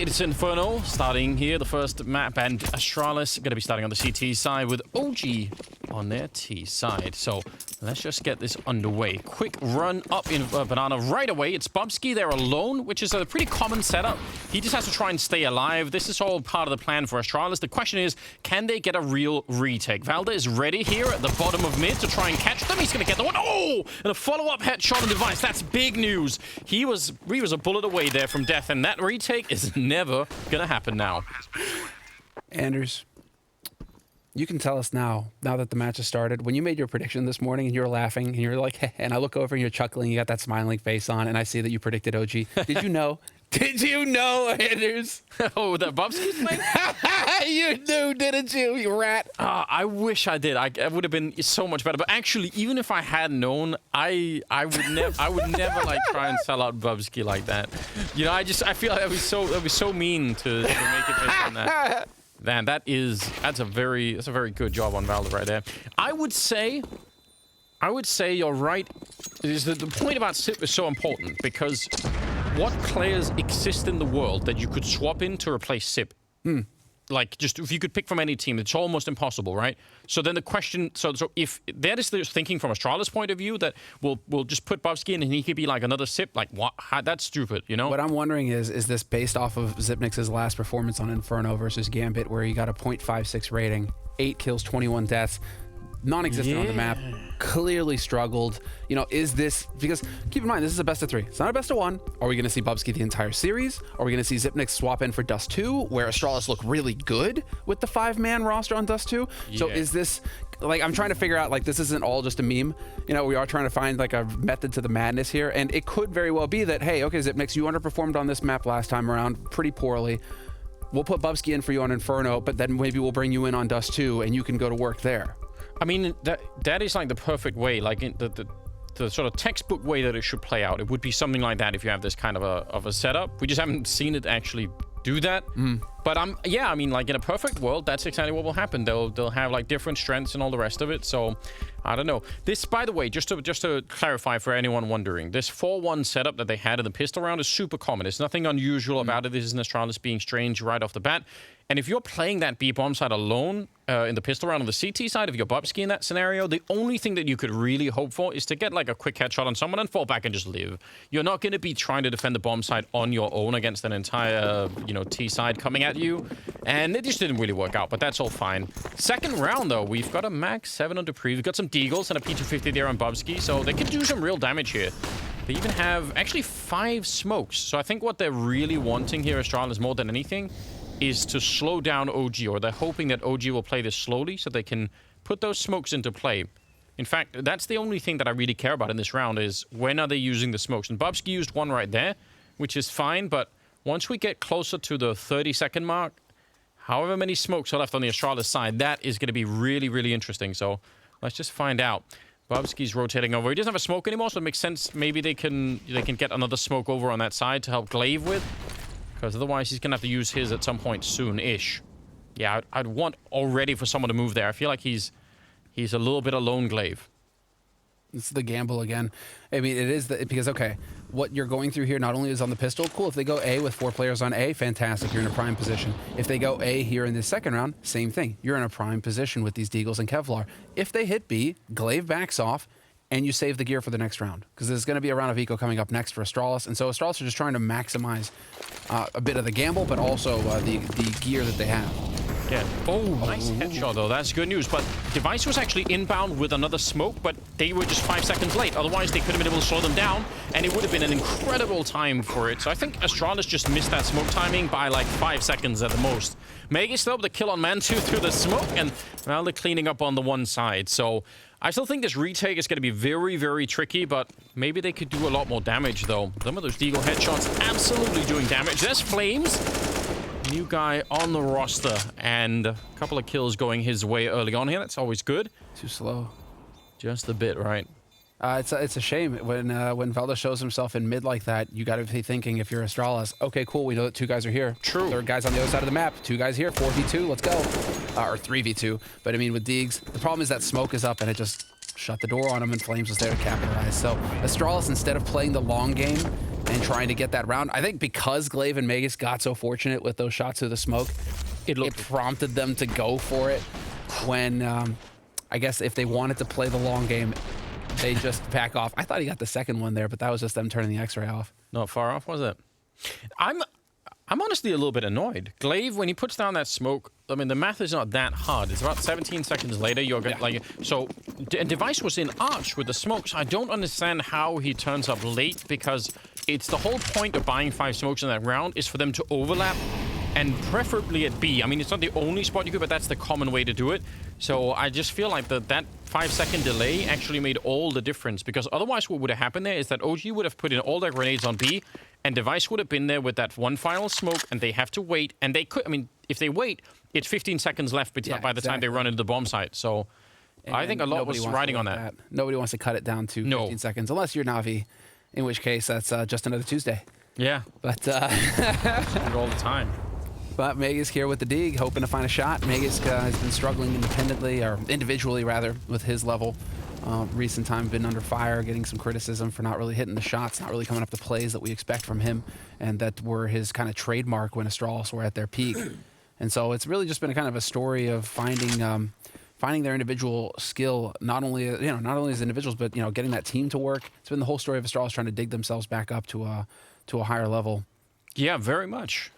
It's Inferno starting here, the first map, and Astralis going to be starting on the CT side with OG on their T side. So let's just get this underway. Quick run up in Banana right away. It's Bubsky there alone, which is a pretty common setup. He just has to try and stay alive. This is all part of the plan for Astralis. The question is, can they get a real retake? Valda is ready here at the bottom of mid to try and catch them. He's going to get the one. Oh! And a follow-up headshot on the device. That's big news. He was a bullet away there from death, and that retake is never gonna happen now. Anders, you can tell us now that the match has started, when you made your prediction this morning and you were laughing and you're like, and I look over and you're chuckling, you got that smiling face on, and I see that you predicted OG. Did you know? Did you know, Anders? Oh, that Bubsky's playing? You knew, didn't you, you rat? I wish I did. It would have been so much better. But actually, even if I had known, I would never like try and sell out Bubsky like that. You know, I feel like that'd be so mean to make it based on that. Man, that's a very good job on Valda right there. I would say you're right. The point about SIP is so important because what players exist in the world that you could swap in to replace SIP? Like, just if you could pick from any team, it's almost impossible, right? So then the question, so if that is the thinking from Astralis' point of view, that we'll just put Bubsky in and he could be like another SIP, like what? That's stupid, you know? What I'm wondering is this based off of Zipnik's last performance on Inferno versus Gambit, where he got a 0.56 rating, 8 kills, 21 deaths, non-existent on the map, clearly struggled. You know, is this, because keep in mind, this is a best of 3. It's not a best of 1. Are we going to see Bubsky the entire series? Are we going to see Zipnik swap in for Dust 2, where Astralis look really good with the 5-man roster on Dust 2? Yeah. So is this, like, I'm trying to figure out, like, this isn't all just a meme. You know, we are trying to find, like, a method to the madness here, and it could very well be that, hey, okay, Zipnik, you underperformed on this map last time around pretty poorly. We'll put Bubsky in for you on Inferno, but then maybe we'll bring you in on Dust 2, and you can go to work there. I mean, that is like the perfect way, like in the sort of textbook way that it should play out. It would be something like that if you have this kind of a setup. We just haven't seen it actually do that. But yeah, I mean, like in a perfect world, that's exactly what will happen. They'll have like different strengths and all the rest of it. So I don't know. This, by the way, just to clarify for anyone wondering, this 4-1 setup that they had in the pistol round is super common. There's nothing unusual about it. This is an Astralis being strange right off the bat. And if you're playing that B-bomb side alone in the pistol round on the CT side, if you're Bubsky in that scenario, the only thing that you could really hope for is to get like a quick headshot on someone and fall back and just live. You're not going to be trying to defend the bomb side on your own against an entire, you know, T side coming at you. And it just didn't really work out, but that's all fine. Second round, though, we've got a Max 7 on Dupree. We've got some Deagles and a P250 there on Bubsky, so they can do some real damage here. They even have actually 5 smokes. So I think what they're really wanting here, Astralis, more than anything, is to slow down OG, or they're hoping that OG will play this slowly so they can put those smokes into play. In fact, that's the only thing that I really care about in this round is when are they using the smokes. And Bubsky used one right there, which is fine, but once we get closer to the 30-second mark, however many smokes are left on the Astralis side, that is going to be really, really interesting. So let's just find out. Bubsky's rotating over. He doesn't have a smoke anymore, so it makes sense. Maybe they can get another smoke over on that side to help Glaive with. Because otherwise, he's going to have to use his at some point soon-ish. Yeah, I'd want already for someone to move there. I feel like he's a little bit alone, Glaive. It's the gamble again. I mean, it is because, okay, what you're going through here not only is on the pistol, cool. If they go A with 4 players on A, fantastic. You're in a prime position. If they go A here in this second round, same thing. You're in a prime position with these Deagles and Kevlar. If they hit B, Glaive backs off, and you save the gear for the next round. Because there's going to be a round of eco coming up next for Astralis. And so Astralis are just trying to maximize a bit of the gamble, but also the gear that they have. Yeah. Oh, nice headshot, though. That's good news. But Device was actually inbound with another smoke, but they were just 5 seconds late. Otherwise, they could have been able to slow them down, and it would have been an incredible time for it. So I think Astralis just missed that smoke timing by like 5 seconds at the most. Meg is still able to kill on Mantu through the smoke, and now they're cleaning up on the one side. So I still think this retake is going to be very, very tricky, but maybe they could do a lot more damage, though. Some of those Deagle headshots absolutely doing damage. There's Flames. New guy on the roster, and a couple of kills going his way early on here. That's always good. Too slow. Just a bit, right? It's a shame when Valda shows himself in mid like that. You got to be thinking, if you're Astralis, okay, cool, we know that 2 guys are here. True. 3rd guy's on the other side of the map. 2 guys here, 4v2, let's go. Or 3v2. But I mean, with Deegs, the problem is that smoke is up and it just shut the door on him, and Flames was there to capitalize. So Astralis, instead of playing the long game, and trying to get that round. I think because Glaive and Magus got so fortunate with those shots through the smoke, it prompted them to go for it when, I guess if they wanted to play the long game, they just back off. I thought he got the second one there, but that was just them turning the X-ray off. Not far off, was it? I'm honestly a little bit annoyed. Glaive, when he puts down that smoke, I mean, the math is not that hard. It's about 17 seconds later, you're going like, so, and Device was in Arch with the smokes. I don't understand how he turns up late, because it's the whole point of buying 5 smokes in that round is for them to overlap, and preferably at B. I mean, it's not the only spot you could, but that's the common way to do it. So I just feel like that 5-second delay actually made all the difference, because otherwise what would have happened there is that OG would have put in all their grenades on B, and Device would have been there with that one final smoke, and they have to wait, and they could, I mean, if they wait, it's 15 seconds left by the time they run into the bomb site. So I think a lot was riding on that. Nobody wants to cut it down to 15 seconds, unless you're Na'Vi, in which case that's just another Tuesday. Yeah. But all the time. But Magus here with the dig, hoping to find a shot. Magus has been struggling independently, or individually rather, with his level. Recent time been under fire, getting some criticism for not really hitting the shots, not really coming up the plays that we expect from him, and that were his kind of trademark when Astralis were at their peak. And so it's really just been a kind of a story of finding their individual skill, not only as individuals, but getting that team to work. It's been the whole story of Astralis trying to dig themselves back up to a higher level. Yeah, very much.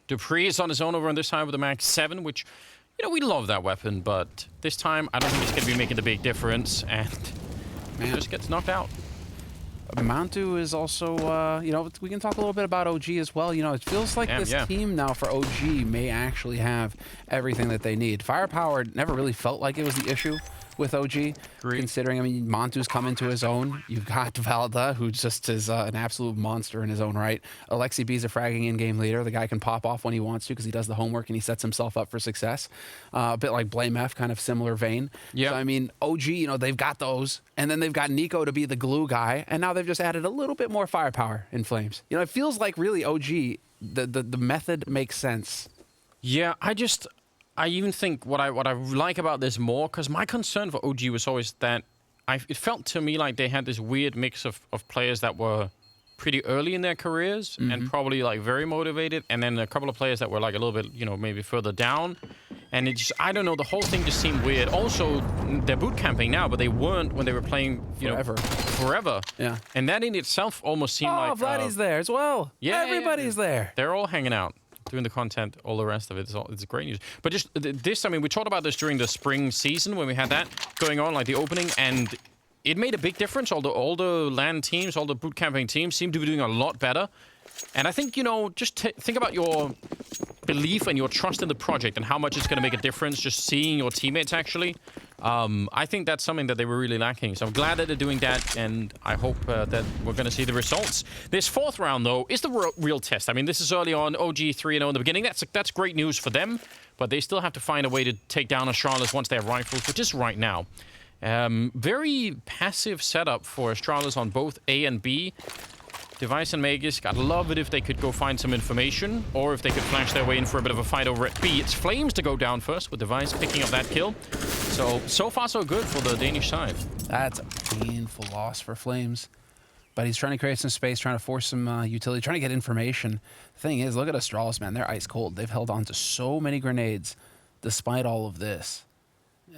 Dupree is on his own over on this side with the Max 7, which, we love that weapon, but this time I don't think it's going to be making the big difference, and he just gets knocked out. Mantu is also, we can talk a little bit about OG as well. It feels like this team now for OG may actually have everything that they need. Firepower never really felt like it was the issue with OG, considering, Mantu's come into his own. You've got Valda, who just is an absolute monster in his own right. Alexi B's a fragging in-game leader. The guy can pop off when he wants to because he does the homework and he sets himself up for success. A bit like Blame F, kind of similar vein. Yeah. So, OG, they've got those. And then they've got Nico to be the glue guy. And now they've just added a little bit more firepower in Flames. It feels like really OG, the method makes sense. Yeah, I even think what I like about this more, because my concern for OG was always that it felt to me like they had this weird mix of players that were pretty early in their careers and probably very motivated, and then a couple of players that were a little bit, maybe further down. And it just, I don't know, the whole thing just seemed weird. Also, they're boot camping now, but they weren't when they were playing, forever. Yeah. And that in itself almost seemed like... Oh, Vladdy's there as well. Yeah. Everybody's there. They're all hanging out, doing the content, all the rest of it. It's great news. But just this, we talked about this during the spring season when we had that going on, the opening, and it made a big difference. All the LAN teams, all the boot camping teams seem to be doing a lot better. And I think, just think about your belief and your trust in the project and how much it's going to make a difference just seeing your teammates actually. I think that's something that they were really lacking. So I'm glad that they're doing that, and I hope that we're going to see the results. This fourth round, though, is the real test. This is early on, OG 3-0 in the beginning. That's great news for them, but they still have to find a way to take down Astralis once they have rifles, which is right now. Very passive setup for Astralis on both A and B. Device and Magus, I'd love it if they could go find some information, or if they could flash their way in for a bit of a fight over at B. It's Flames to go down first, with Device picking up that kill. So far so good for the Danish side. That's a painful loss for Flames. But he's trying to create some space, trying to force some utility, trying to get information. The thing is, look at Astralis, man. They're ice cold. They've held on to so many grenades despite all of this.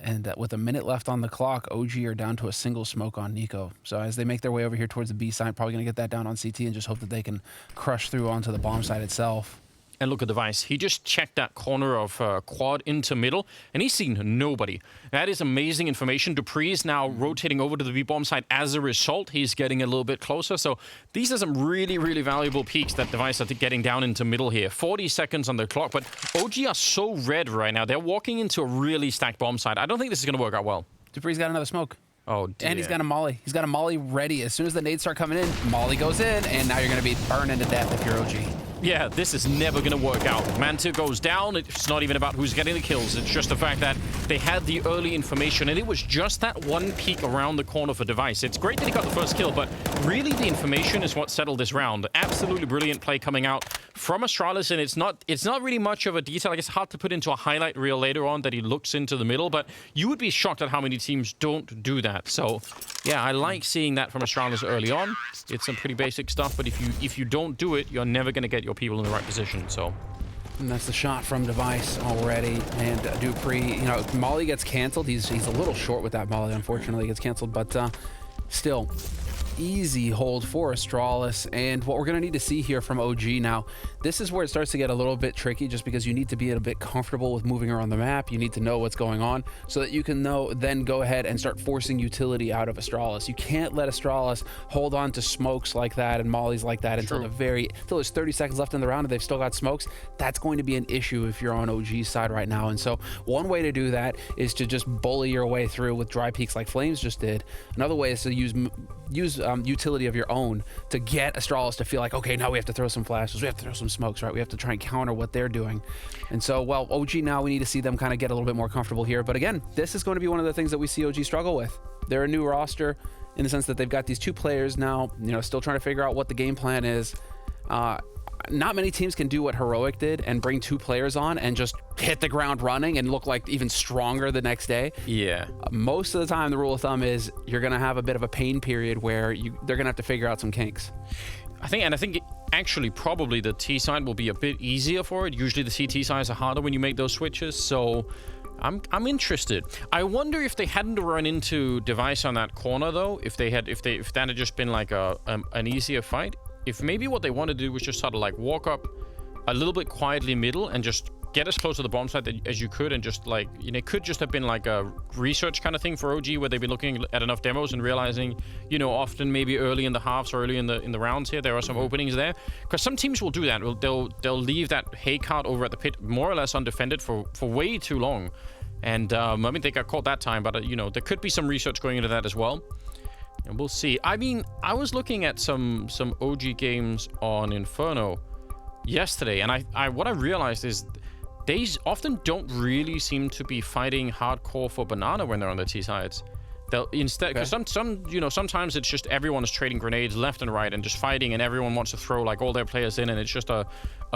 And with a minute left on the clock, OG are down to a single smoke on Nico. So as they make their way over here towards the B side, probably going to get that down on CT and just hope that they can crush through onto the bomb site itself. And look at Device. He just checked that corner of quad into middle, and he's seen nobody. That is amazing information. Dupree is now rotating over to the B-bomb side. As a result, he's getting a little bit closer. So these are some really, really valuable peaks that Device are getting down into middle here. 40 seconds on the clock, but OG are so red right now. They're walking into a really stacked bomb site. I don't think this is going to work out well. Dupree's got another smoke. Oh, dear. And he's got a molly. He's got a molly ready. As soon as the nades start coming in, molly goes in, and now you're going to be burning to death if you're OG. yeah, this is never going to work out. Manta goes down. It's not even about who's getting the kills. It's just the fact that they had the early information, and it was just that one peek around the corner for Device. It's great that he got the first kill, but really the information is what settled this round. Absolutely brilliant play coming out from Astralis, and it's not really much of a detail. I guess hard to put into a highlight reel later on that he looks into the middle, but you would be shocked at how many teams don't do that. So, yeah, I like seeing that from Astralis early on. It's some pretty basic stuff, but if you don't do it, you're never going to get your people in the right position. So, and that's the shot from Device already. And Dupree, you know, Molly gets canceled. He's a little short with that Molly, unfortunately. He gets canceled, but still, easy hold for Astralis. And what we're going to need to see here from OG now, this is where it starts to get a little bit tricky, just because you need to be a bit comfortable with moving around the map. You need to know what's going on so that you can then go ahead and start forcing utility out of Astralis. You can't let Astralis hold on to smokes like that and mollies like that until there's 30 seconds left in the round and they've still got smokes. That's going to be an issue if you're on OG's side right now. And so one way to do that is to just bully your way through with dry peaks like Flames just did. Another way is to use utility of your own to get Astralis to feel like, okay, now we have to throw some flashes, we have to throw some smokes, right? We have to try and counter what they're doing. And so, well, OG now, we need to see them kind of get a little bit more comfortable here. But again, this is going to be one of the things that we see OG struggle with. They're a new roster in the sense that they've got these two players now, you know, still trying to figure out what the game plan is. Not many teams can do what Heroic did and bring two players on and just hit the ground running and look like even stronger the next day. Yeah. Most of the time, the rule of thumb is you're going to have a bit of a pain period where they're going to have to figure out some kinks. I think actually probably the T side will be a bit easier for it. Usually the CT sides are harder when you make those switches, so I'm interested. I wonder if they hadn't run into Device on that corner though, if that had just been like an easier fight. If maybe what they wanted to do was just sort of like walk up a little bit quietly middle and just get as close to the bomb site as you could, and just like, you know, it could just have been like a research kind of thing for OG where they've been looking at enough demos and realizing, you know, often maybe early in the halves or early in the rounds here, there are some openings there. Because some teams will do that. They'll leave that hay cart over at the pit more or less undefended for way too long. And I mean, they got caught that time, but you know, there could be some research going into that as well. And we'll see. I mean, I was looking at some OG games on Inferno yesterday, and what I realized is they often don't really seem to be fighting hardcore for banana when they're on the T sides. They'll instead, because sometimes it's just everyone is trading grenades left and right and just fighting, and everyone wants to throw like all their players in, and it's just a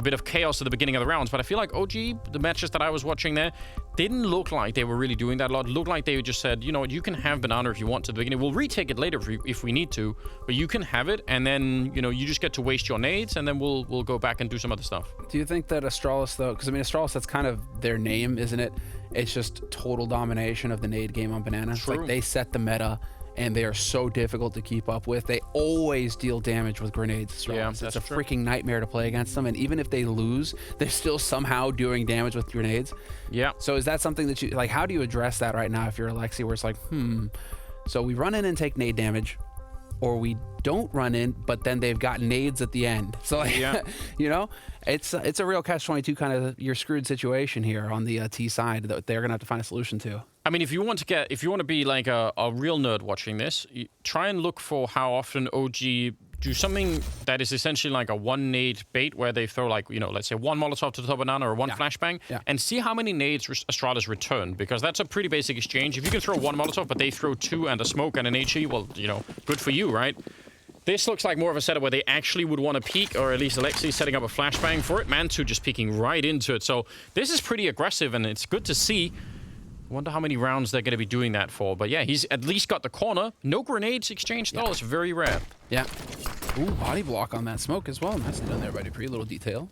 bit of chaos at the beginning of the rounds. But I feel like OG, the matches that I was watching there, didn't look like they were really doing that a lot. It looked like they just said, you know what, you can have banana if you want to the beginning. We'll retake it later if we need to, but you can have it, and then, you know, you just get to waste your nades, and then we'll go back and do some other stuff. Do you think that Astralis, though, because I mean, Astralis, that's kind of their name, isn't it? It's just total domination of the nade game on banana. It's like they set the meta, and they are so difficult to keep up with. They always deal damage with grenades. Yeah, it's a freaking nightmare to play against them, and even if they lose, they're still somehow doing damage with grenades. Yeah. So is that something that you, like, how do you address that right now if you're Alexi, where it's like, so we run in and take nade damage, or we don't run in, but then they've got nades at the end. So, like, you know, it's a real catch-22 kind of you're screwed situation here on the T side that they're gonna have to find a solution to. I mean, if you want to be like a real nerd watching this, try and look for how often OG do something that is essentially like a one nade bait, where they throw, like, you know, let's say one Molotov to the top banana or one flashbang, and see how many nades Astralis return, because that's a pretty basic exchange. If you can throw one Molotov, but they throw two and a smoke and an HE, well, you know, good for you, right? This looks like more of a setup where they actually would want to peek, or at least Alexi setting up a flashbang for it. Mantu just peeking right into it. So this is pretty aggressive, and it's good to see. Wonder how many rounds they're going to be doing that for. But yeah, he's at least got the corner. No grenades exchanged though. It's very rare. Yeah. Ooh, body block on that smoke as well. Nicely done there by Dupree. Little detail.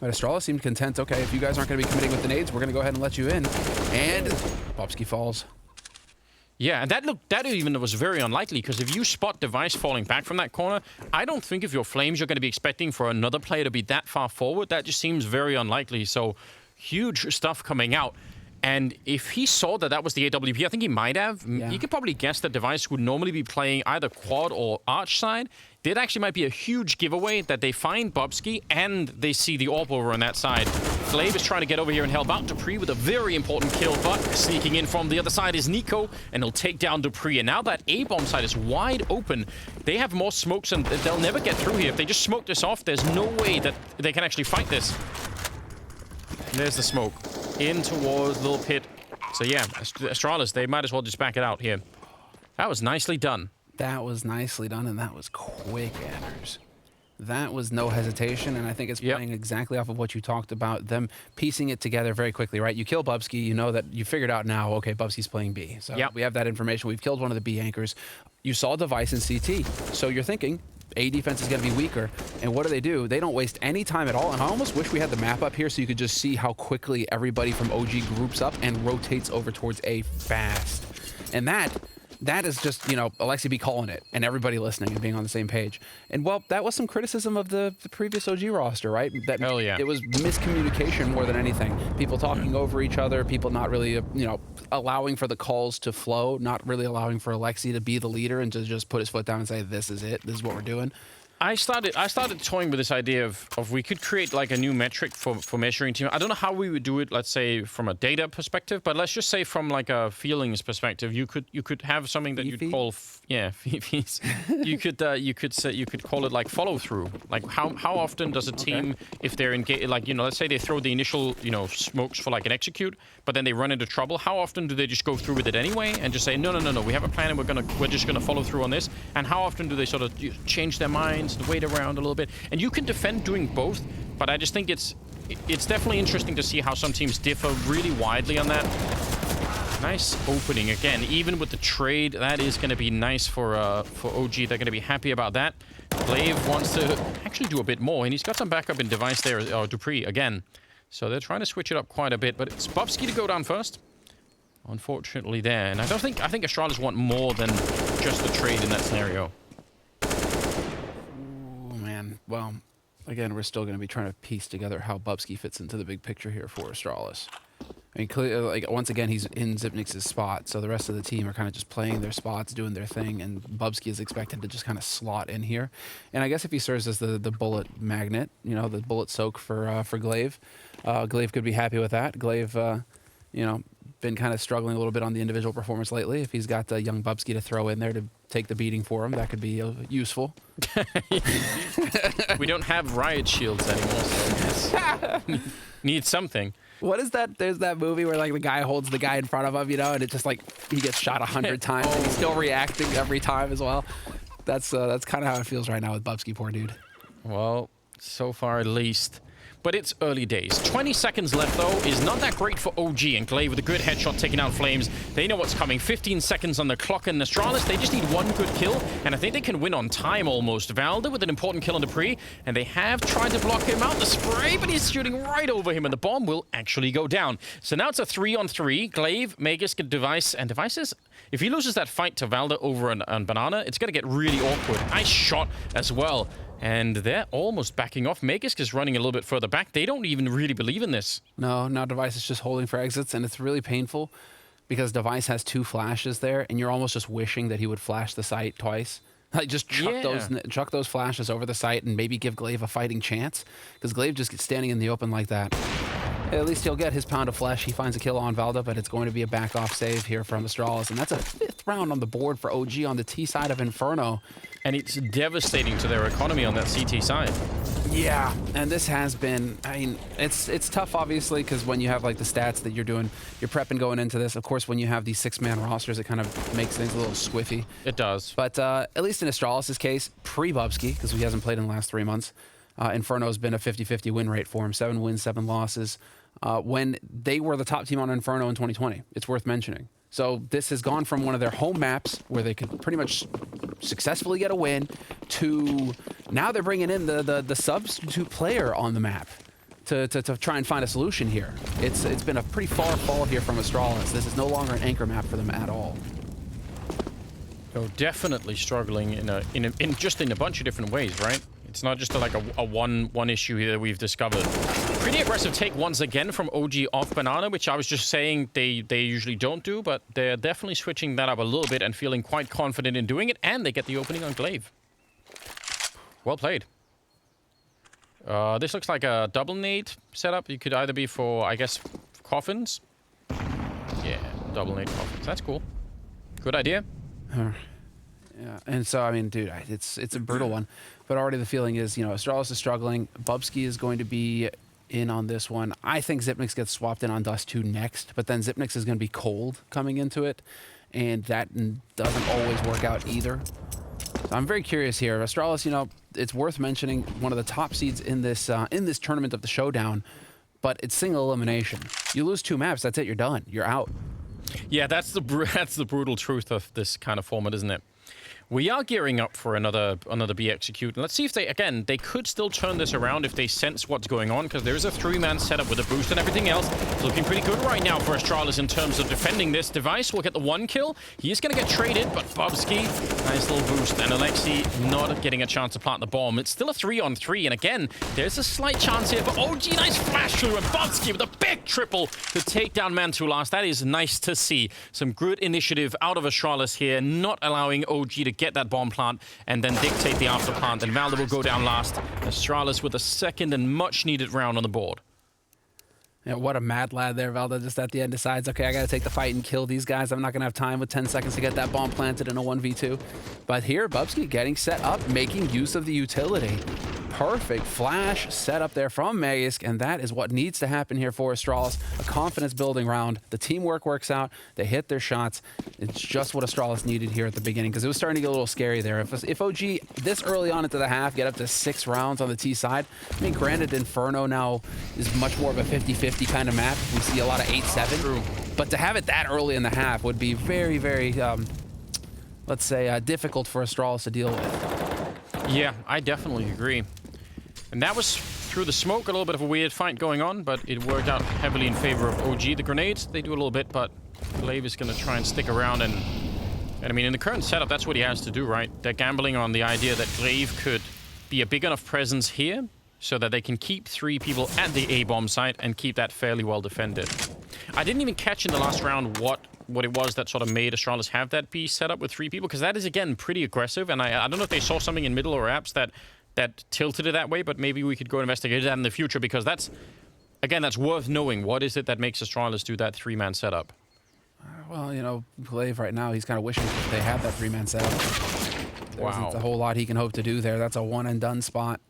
But Astralis seemed content. Okay, if you guys aren't going to be committing with the nades, we're going to go ahead and let you in. And Popsky falls. Yeah, and that even was very unlikely, because if you spot Device falling back from that corner, I don't think if you're Flames, you're going to be expecting for another player to be that far forward. That just seems very unlikely. So huge stuff coming out. And if he saw that was the AWP, I think he might have. Yeah. He could probably guess that Device would normally be playing either quad or arch side. That actually might be a huge giveaway that they find Bobsky and they see the AWP over on that side. Glaive is trying to get over here and help out Dupree with a very important kill, but sneaking in from the other side is Nico, and he'll take down Dupree. And now that A-bomb side is wide open, they have more smokes, and they'll never get through here. If they just smoke this off, there's no way that they can actually fight this. And there's the smoke. In towards Little Pit. So yeah, Astralis, they might as well just back it out here. That was nicely done. That was nicely done, and that was quick, Anders. That was no hesitation, and I think it's playing exactly off of what you talked about, them piecing it together very quickly, right? You kill Bubsky, you know that you figured out now, okay, Bubsky's playing B. So we have that information. We've killed one of the B anchors. You saw Device in CT, so you're thinking A defense is going to be weaker. And what do? They don't waste any time at all, and I almost wish we had the map up here so you could just see how quickly everybody from OG groups up and rotates over towards A fast. And that is just, you know, Alexi B calling it and everybody listening and being on the same page. And, well, that was some criticism of the previous OG roster, right? That Hell yeah. It was miscommunication more than anything. People talking over each other, people not really, you know, allowing for the calls to flow, not really allowing for Alexi to be the leader and to just put his foot down and say, this is it, this is what we're doing. I started toying with this idea of we could create like a new metric for measuring team. I don't know how we would do it, let's say from a data perspective, but let's just say from like a feelings perspective, you could have something that you'd call fees. you could call it like follow through. Like how often does a team, if they're engaged, like, you know, let's say they throw the initial, you know, smokes for like an execute, but then they run into trouble. How often do they just go through with it anyway and just say no, we have a plan and we're just gonna follow through on this? And how often do they sort of change their minds, wait around a little bit? And you can defend doing both, but I just think it's definitely interesting to see how some teams differ really widely on that. Nice opening again, even with the trade. That is going to be nice for OG. They're going to be happy about that. Glaive wants to actually do a bit more, and he's got some backup in Device there, or Dupree again. So they're trying to switch it up quite a bit, but it's Bubsky to go down first, unfortunately there. And I think Astralis want more than just the trade in that scenario. Well, again, we're still going to be trying to piece together how Bubsky fits into the big picture here for Astralis. I mean, like, once again, he's in Zipnix's spot, so the rest of the team are kind of just playing their spots, doing their thing, and Bubsky is expected to just kind of slot in here. And I guess if he serves as the bullet magnet, you know, the bullet soak for Glaive, Glaive could be happy with that. Glaive, you know, been kind of struggling a little bit on the individual performance lately. If he's got young Bubsky to throw in there to take the beating for him, that could be useful. We don't have riot shields anymore, so need something. What is that? There's that movie where like the guy holds the guy in front of him, you know, and it just like he gets shot 100 times and he's still reacting every time as well. That's kind of how it feels right now with Bubsky, poor dude. Well, so far at least. But it's early days. 20 seconds left, though, is not that great for OG, and Glaive with a good headshot taking out Flames. They know what's coming. 15 seconds on the clock, and Astralis, they just need one good kill, and I think they can win on time almost. Valda with an important kill on Dupree, and they have tried to block him out the spray, but he's shooting right over him, and the bomb will actually go down. So now it's a 3-on-3. Glaive, Magus, Device, and Devices. If he loses that fight to Valda over on Banana, it's going to get really awkward. Nice shot as well. And they're almost backing off. Magus is running a little bit further back. They don't even really believe in this. No, now Device is just holding for exits, and it's really painful because Device has 2 flashes there, and you're almost just wishing that he would flash the site twice. Like, just chuck those flashes over the site and maybe give Glaive a fighting chance, because Glaive just gets standing in the open like that. At least he'll get his pound of flesh. He finds a kill on Valda, but it's going to be a back-off save here from Astralis, and that's a 5th round on the board for OG on the T side of Inferno. And it's devastating to their economy on that CT side. Yeah, and this has been, I mean, it's tough, obviously, because when you have, like, the stats that you're doing, you're prepping going into this. Of course, when you have these 6-man rosters, it kind of makes things a little squiffy. It does. But at least in Astralis' case, pre-Bubsky, because he hasn't played in the last 3 months, Inferno's been a 50-50 win rate for him. 7 wins, 7 losses. When they were the top team on Inferno in 2020. It's worth mentioning. So this has gone from one of their home maps where they could pretty much successfully get a win to now they're bringing in the substitute player on the map to try and find a solution here. It's been a pretty far fall here from Astralis. This is no longer an anchor map for them at all. Oh, definitely struggling in a bunch of different ways, right? It's not just like a one issue here that we've discovered. Pretty aggressive take once again from OG off Banana, which I was just saying they usually don't do, but they're definitely switching that up a little bit and feeling quite confident in doing it, and they get the opening on Glaive. Well played. This looks like a double nade setup. You could either be for, I guess, coffins. Yeah, double nade coffins. That's cool. Good idea. Yeah, and so, I mean, dude, it's a brutal one. But already the feeling is, you know, Astralis is struggling. Bubsky is going to be in on this one. I think Xyp9x gets swapped in on Dust 2 next, but then Xyp9x is going to be cold coming into it, and that doesn't always work out either. So I'm very curious here. Astralis, you know, it's worth mentioning, one of the top seeds in this tournament of the Showdown, but it's single elimination. You lose 2 maps, that's it, you're done. You're out. Yeah, that's the brutal truth of this kind of format, isn't it? We are gearing up for another B execute. And let's see if they could still turn this around if they sense what's going on, because there is a 3-man setup with a boost and everything else. It's looking pretty good right now for Astralis in terms of defending this device. We'll get the 1 kill. He is going to get traded, but Bubsky, nice little boost. And Alexi not getting a chance to plant the bomb. It's still a 3-on-3. And again, there's a slight chance here for OG. Nice flash through, and Bubsky with a big triple to take down Mantulas. That is nice to see. Some good initiative out of Astralis here, not allowing OG to get that bomb plant and then dictate the after plant. And Valda will go down last. Astralis with a second and much needed round on the board. Yeah, what a mad lad there. Valda just at the end decides, okay, I got to take the fight and kill these guys. I'm not going to have time with 10 seconds to get that bomb planted in a 1v2. But here, Bubsky getting set up, making use of the utility. Perfect flash set up there from Magisk, and that is what needs to happen here for Astralis. A confidence-building round. The teamwork works out. They hit their shots. It's just what Astralis needed here at the beginning, because it was starting to get a little scary there. If OG this early on into the half get up to 6 rounds on the T side, I mean, granted, Inferno now is much more of a 50-50 kind of map. We see a lot of 8-7. But to have it that early in the half would be very, very, let's say, difficult for Astralis to deal with. Yeah, I definitely agree. And that was through the smoke, a little bit of a weird fight going on, but it worked out heavily in favor of OG. The grenades, they do a little bit, but Glaive is going to try and stick around. And I mean, in the current setup, that's what he has to do, right? They're gambling on the idea that Glaive could be a big enough presence here so that they can keep 3 people at the A-bomb site and keep that fairly well defended. I didn't even catch in the last round what it was that sort of made Astralis have that B set up with 3 people, because that is, again, pretty aggressive. And I don't know if they saw something in middle or apps that tilted it that way, but maybe we could go investigate that in the future, because that's worth knowing. What is it that makes Astralis do that 3-man setup? Well, you know, Glaive right now, he's kind of wishing they had that 3-man setup. There isn't a whole lot he can hope to do there. That's a one-and-done spot.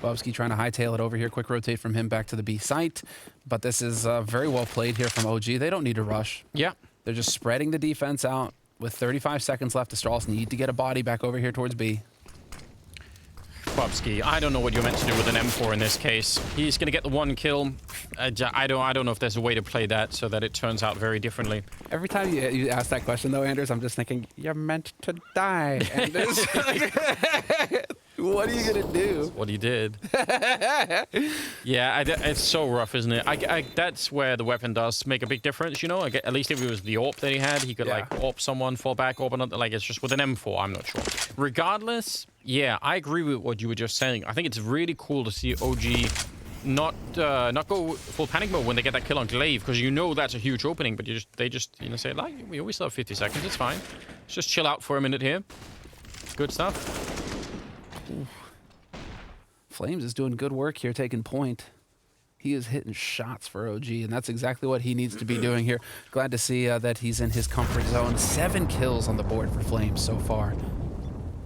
Bubsky trying to hightail it over here. Quick rotate from him back to the B site. But this is very well played here from OG. They don't need to rush. Yeah. They're just spreading the defense out. With 35 seconds left, Astralis need to get a body back over here towards B. Bubsky, I don't know what you're meant to do with an M4 in this case. He's going to get the 1 kill. I don't know if there's a way to play that so that it turns out very differently. Every time you ask that question, though, Anders, I'm just thinking, you're meant to die, Anders. What are you going to do? That's what he did. Yeah, it's so rough, isn't it? That's where the weapon does make a big difference, you know? At least if it was the AWP that he had, he could, like, AWP someone, fall back, AWP another. Like, it's just with an M4, I'm not sure. Regardless, yeah, I agree with what you were just saying. I think it's really cool to see OG not go full panic mode when they get that kill on Glaive, because you know that's a huge opening, but they just you know, say, like, we always still have 50 seconds, it's fine. Let's just chill out for a minute here. Good stuff. Ooh. Flames is doing good work here, taking point. He is hitting shots for OG, and that's exactly what he needs to be doing here. Glad to see that he's in his comfort zone. 7 kills on the board for Flames so far.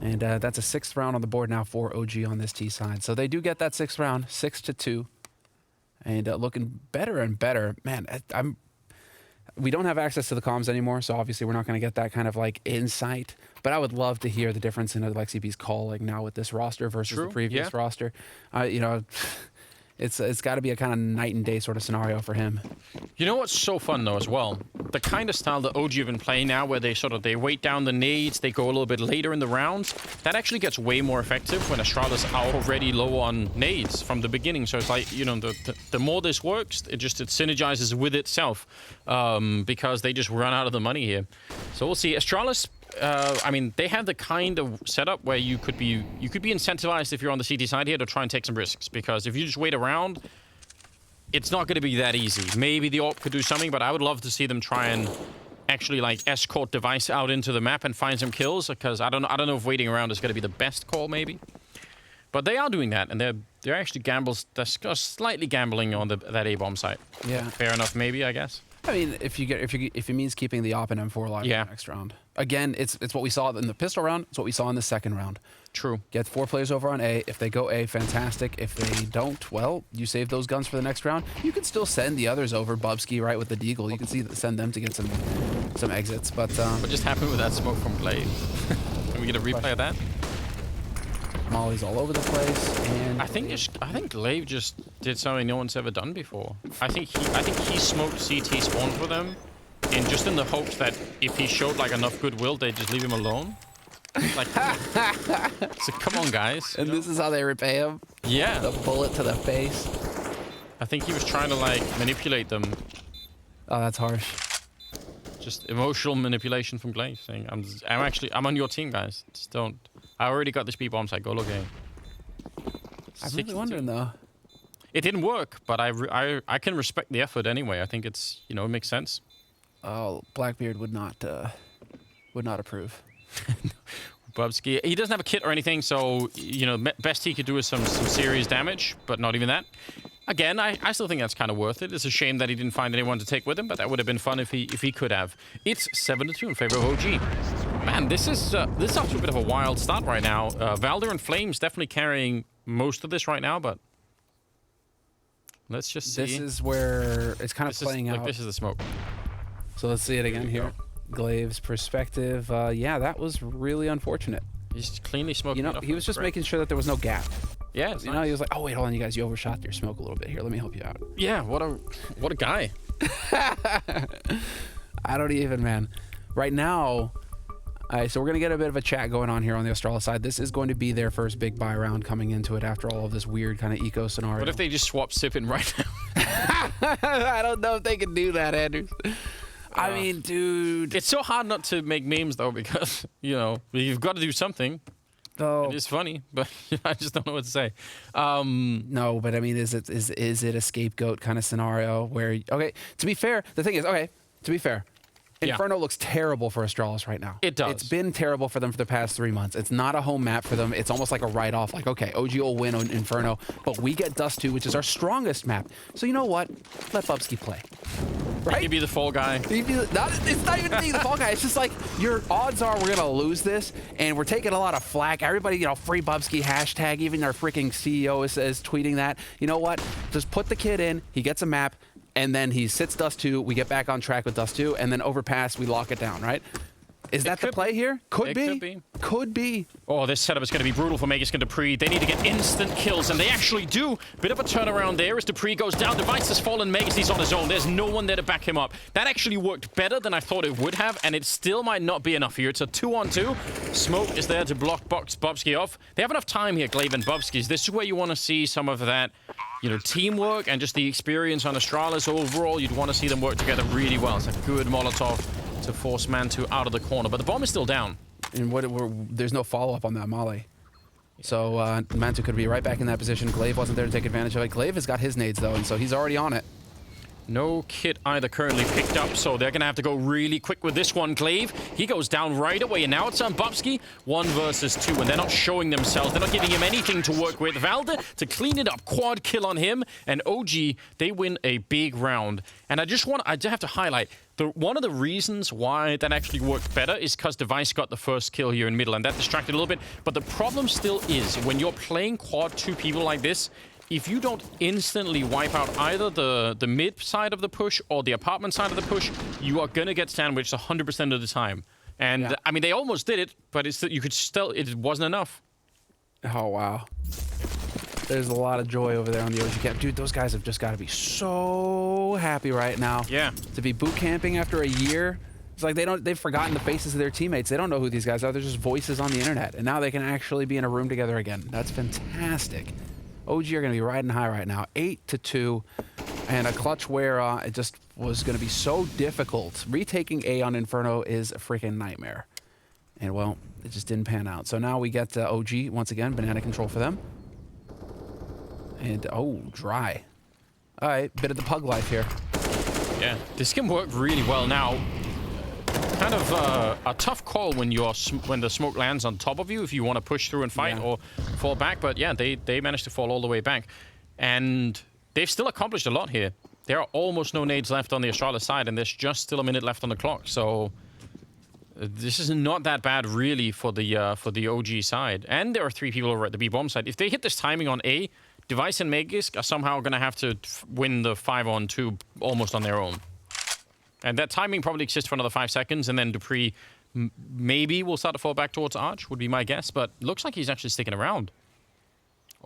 And that's a 6th round on the board now for OG on this T side. So they do get that 6th round, 6-2. And looking better and better. Man, we don't have access to the comms anymore, so obviously we're not going to get that kind of like insight. But I would love to hear the difference in Alexi B's calling now with this roster versus the previous roster. You know, it's got to be a kind of night and day sort of scenario for him. You know what's so fun though as well? The kind of style that OG have been playing now, where they weight down the nades, they go a little bit later in the rounds. That actually gets way more effective when Astralis are already low on nades from the beginning. So it's like, you know, the more this works, it synergizes with itself, because they just run out of the money here. So we'll see. Astralis, I mean, they have the kind of setup where you could be incentivized if you're on the CT side here to try and take some risks, because if you just wait around, it's not going to be that easy. Maybe the AWP could do something, but I would love to see them try and actually like escort device out into the map and find some kills, because I don't know if waiting around is going to be the best call, maybe. But they are doing that, and they're actually they're slightly gambling on that A-bomb site. Yeah. Fair enough, maybe, I guess. I mean, if it means keeping the op and M4 alive in the next round. Again, it's what we saw in the pistol round. It's what we saw in the second round. True. Get 4 players over on A. If they go A, fantastic. If they don't, well, you save those guns for the next round. You can still send the others over. Bubsky, right, with the Deagle. You can send them to get some exits. But what just happened with that smoke from Glaive? Can we get a replay of that? Molly's all over the place, and I think Glaive just did something no one's ever done before. I think he smoked CT spawn for them, in the hopes that if he showed like enough goodwill, they'd just leave him alone. Like, so come on, guys. And this is how they repay him. Yeah, the bullet to the face. I think he was trying to like manipulate them. Oh, that's harsh. Just emotional manipulation from Glaive, saying, "I'm on your team, guys. Just don't. I already got this B-bomb site. Go look at it." I'm really wondering though. It didn't work, but I can respect the effort anyway. I think it's it makes sense. Oh, Blackbeard would not approve. Bubsky, he doesn't have a kit or anything, so best he could do is some serious damage, but not even that. Again, I still think that's kind of worth it. It's a shame that he didn't find anyone to take with him, but that would have been fun if he could have. It's 7-2 in favor of OG. Man, this is off to a bit of a wild start right now. Valder and Flames definitely carrying most of this right now, but let's just see. This is where it's kind of playing out. This is the smoke. So let's see it again here. Glaive's perspective. Yeah, that was really unfortunate. He's cleanly smoking. He was just making sure that there was no gap. Yeah, he was like, "Oh wait, hold on, you guys, you overshot your smoke a little bit here. Let me help you out." Yeah, what a guy. I don't even, man. Right now, all right, so we're gonna get a bit of a chat going on here on the Astralis side. This is going to be their first big buy round coming into it after all of this weird kind of eco scenario. What if they just swap sipping right now? I don't know if they can do that, Anders. I mean, dude, it's so hard not to make memes though, because you've got to do something. Oh. It is funny, but I just don't know what to say. No, but I mean, is it a scapegoat kind of scenario where? Okay, to be fair, the thing is, Inferno looks terrible for Astralis right now. It does. It's been terrible for them for the past 3 months. It's not a home map for them. It's almost like a write-off. Like, okay, OG will win on Inferno, but we get Dust 2, which is our strongest map. So you know what? Let Bubsky play. Right? He'd be the fall guy. It's not even being the fall guy. It's just like, your odds are we're going to lose this, and we're taking a lot of flack. Everybody, free Bubsky hashtag. Even our freaking CEO is tweeting that. You know what? Just put the kid in. He gets a map. And then he sits Dust 2, we get back on track with Dust 2, and then overpass, we lock it down, right? Is that the play here? Could be. Could be. Oh, this setup is going to be brutal for Magisk and Dupree. They need to get instant kills, and they actually do. Bit of a turnaround there as Dupree goes down. Device has fallen. Magisk is on his own. There's no one there to back him up. That actually worked better than I thought it would have, and it still might not be enough here. It's a 2-on-2. Smoke is there to block Bubsky off. They have enough time here, Glaive and Bubsky. This is where you want to see some of that, teamwork and just the experience on Astralis overall. You'd want to see them work together really well. It's a good Molotov to force Mantu out of the corner, but the bomb is still down. And there's no follow-up on that Molly. So Mantu could be right back in that position. Glaive wasn't there to take advantage of it. Glaive has got his nades, though, and so he's already on it. No kit either currently picked up, so they're going to have to go really quick with this one. Glaive, he goes down right away, and now it's on Bubsky. 1 versus 2, and they're not showing themselves. They're not giving him anything to work with. Valder to clean it up, quad kill on him, and OG, they win a big round. And I just have to highlight, one of the reasons why that actually worked better is because Device got the first kill here in middle, and that distracted a little bit. But the problem still is, when you're playing quad 2 people like this, if you don't instantly wipe out either the mid side of the push or the apartment side of the push, you are going to get sandwiched 100% of the time. And, I mean, they almost did it, but it wasn't enough. Oh, wow. There's a lot of joy over there on the OG camp. Dude, those guys have just got to be so happy right now. Yeah. To be boot camping after a year. It's like they've forgotten the faces of their teammates. They don't know who these guys are. They're just voices on the internet. And now they can actually be in a room together again. That's fantastic. OG are going to be riding high right now, 8-2, and a clutch where it just was going to be so difficult. Retaking A on Inferno is a freaking nightmare. And, well, it just didn't pan out. So now we get OG, once again, banana control for them. And, oh, dry. All right, bit of the pug life here. Yeah, this can work really well now. Kind kind of a tough call when when the smoke lands on top of you if you want to push through and fight or fall back. But yeah, they managed to fall all the way back. And they've still accomplished a lot here. There are almost no nades left on the Astralis side, and there's just still a minute left on the clock. So this is not that bad, really, for the OG side. And there are 3 people over at the B bomb side. If they hit this timing on A, Device and Magisk are somehow going to have to win the 5-on-2 almost on their own. And that timing probably exists for another 5 seconds, and then Dupree maybe will start to fall back towards Arch, would be my guess. But looks like he's actually sticking around.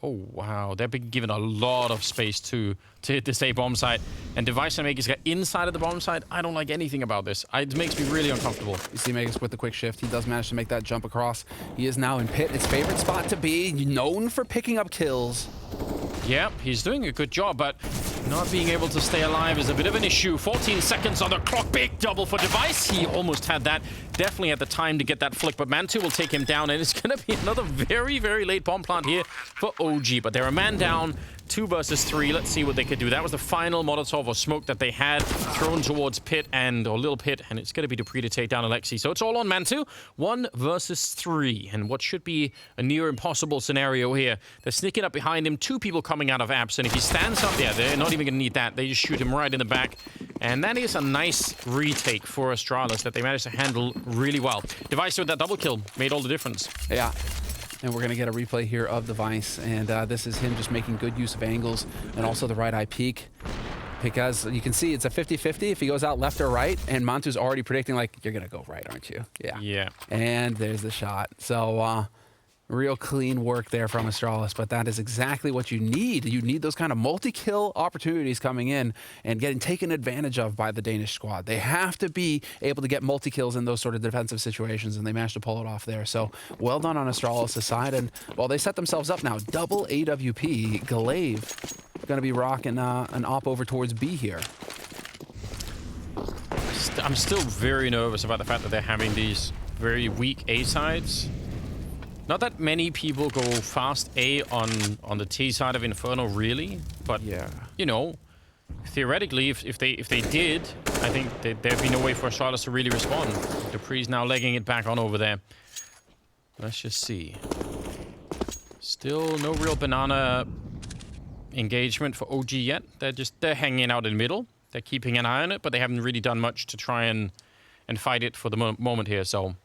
Oh, wow. They've been given a lot of space to hit this A bomb site. And Device and Magisk got inside of the bomb site. I don't like anything about this. It makes me really uncomfortable. You see Magisk with the quick shift. He does manage to make that jump across. He is now in pit, his favorite spot to be, known for picking up kills. Yep, he's doing a good job, but not being able to stay alive is a bit of an issue. 14 seconds on the clock. Big double for Device. He almost had that. Definitely had the time to get that flick, but Mantu will take him down, and it's going to be another very, very late bomb plant here for OG. But they're a man down. 2 versus 3. Let's see what they could do. That was the final Molotov or smoke that they had thrown towards Pit or Little Pit, and it's going to be Dupree to take down Alexi. So it's all on Mantu. 1 versus 3, and what should be a near impossible scenario here. They're sneaking up behind him. 2 people coming out of apps, and if he stands up, yeah, they're not even going to need that. They just shoot him right in the back, and that is a nice retake for Astralis that they managed to handle really well. Device with that double kill made all the difference. Yeah. And we're going to get a replay here of Device, and this is him just making good use of angles and also the right eye peek. Because you can see it's a 50-50 if he goes out left or right, and Mantu's already predicting, like, you're going to go right, aren't you? Yeah. Yeah. And there's the shot. So, real clean work there from Astralis, but that is exactly what you need. You need those kind of multi-kill opportunities coming in and getting taken advantage of by the Danish squad. They have to be able to get multi-kills in those sort of defensive situations, and they managed to pull it off there. So well done on Astralis' side, and well, they set themselves up now. Double AWP. Glaive going to be rocking an op over towards B here. I'm still very nervous about the fact that they're having these very weak A sides. Not that many people go fast A on the T side of Inferno, really, but yeah, you know, theoretically, if they did, I think there'd be no way for Astralis to really respond. Dupree's now legging it back on over there. Let's just see. Still no real banana engagement for OG yet. They're hanging out in the middle. They're keeping an eye on it, but they haven't really done much to try and fight it for the moment here. So.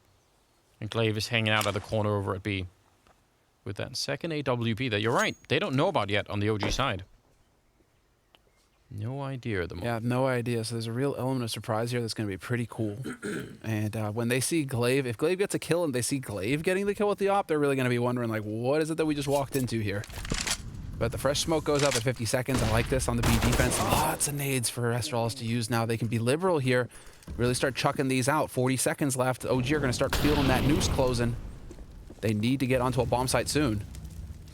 And Glaive is hanging out at the corner over at B. With that second AWP that, you're right, they don't know about yet on the OG side. No idea at the moment. Yeah, no idea. So there's a real element of surprise here that's going to be pretty cool. And when they see Glaive, if Glaive gets a kill and they see Glaive getting the kill with the op, they're really going to be wondering, like, what is it that we just walked into here? But the fresh smoke goes up at 50 seconds. I like this on the B defense. Lots of nades for Astralis to use now. They can be liberal here. Really start chucking these out. 40 seconds left. OG are going to start feeling that noose closing. They need to get onto a bomb site soon.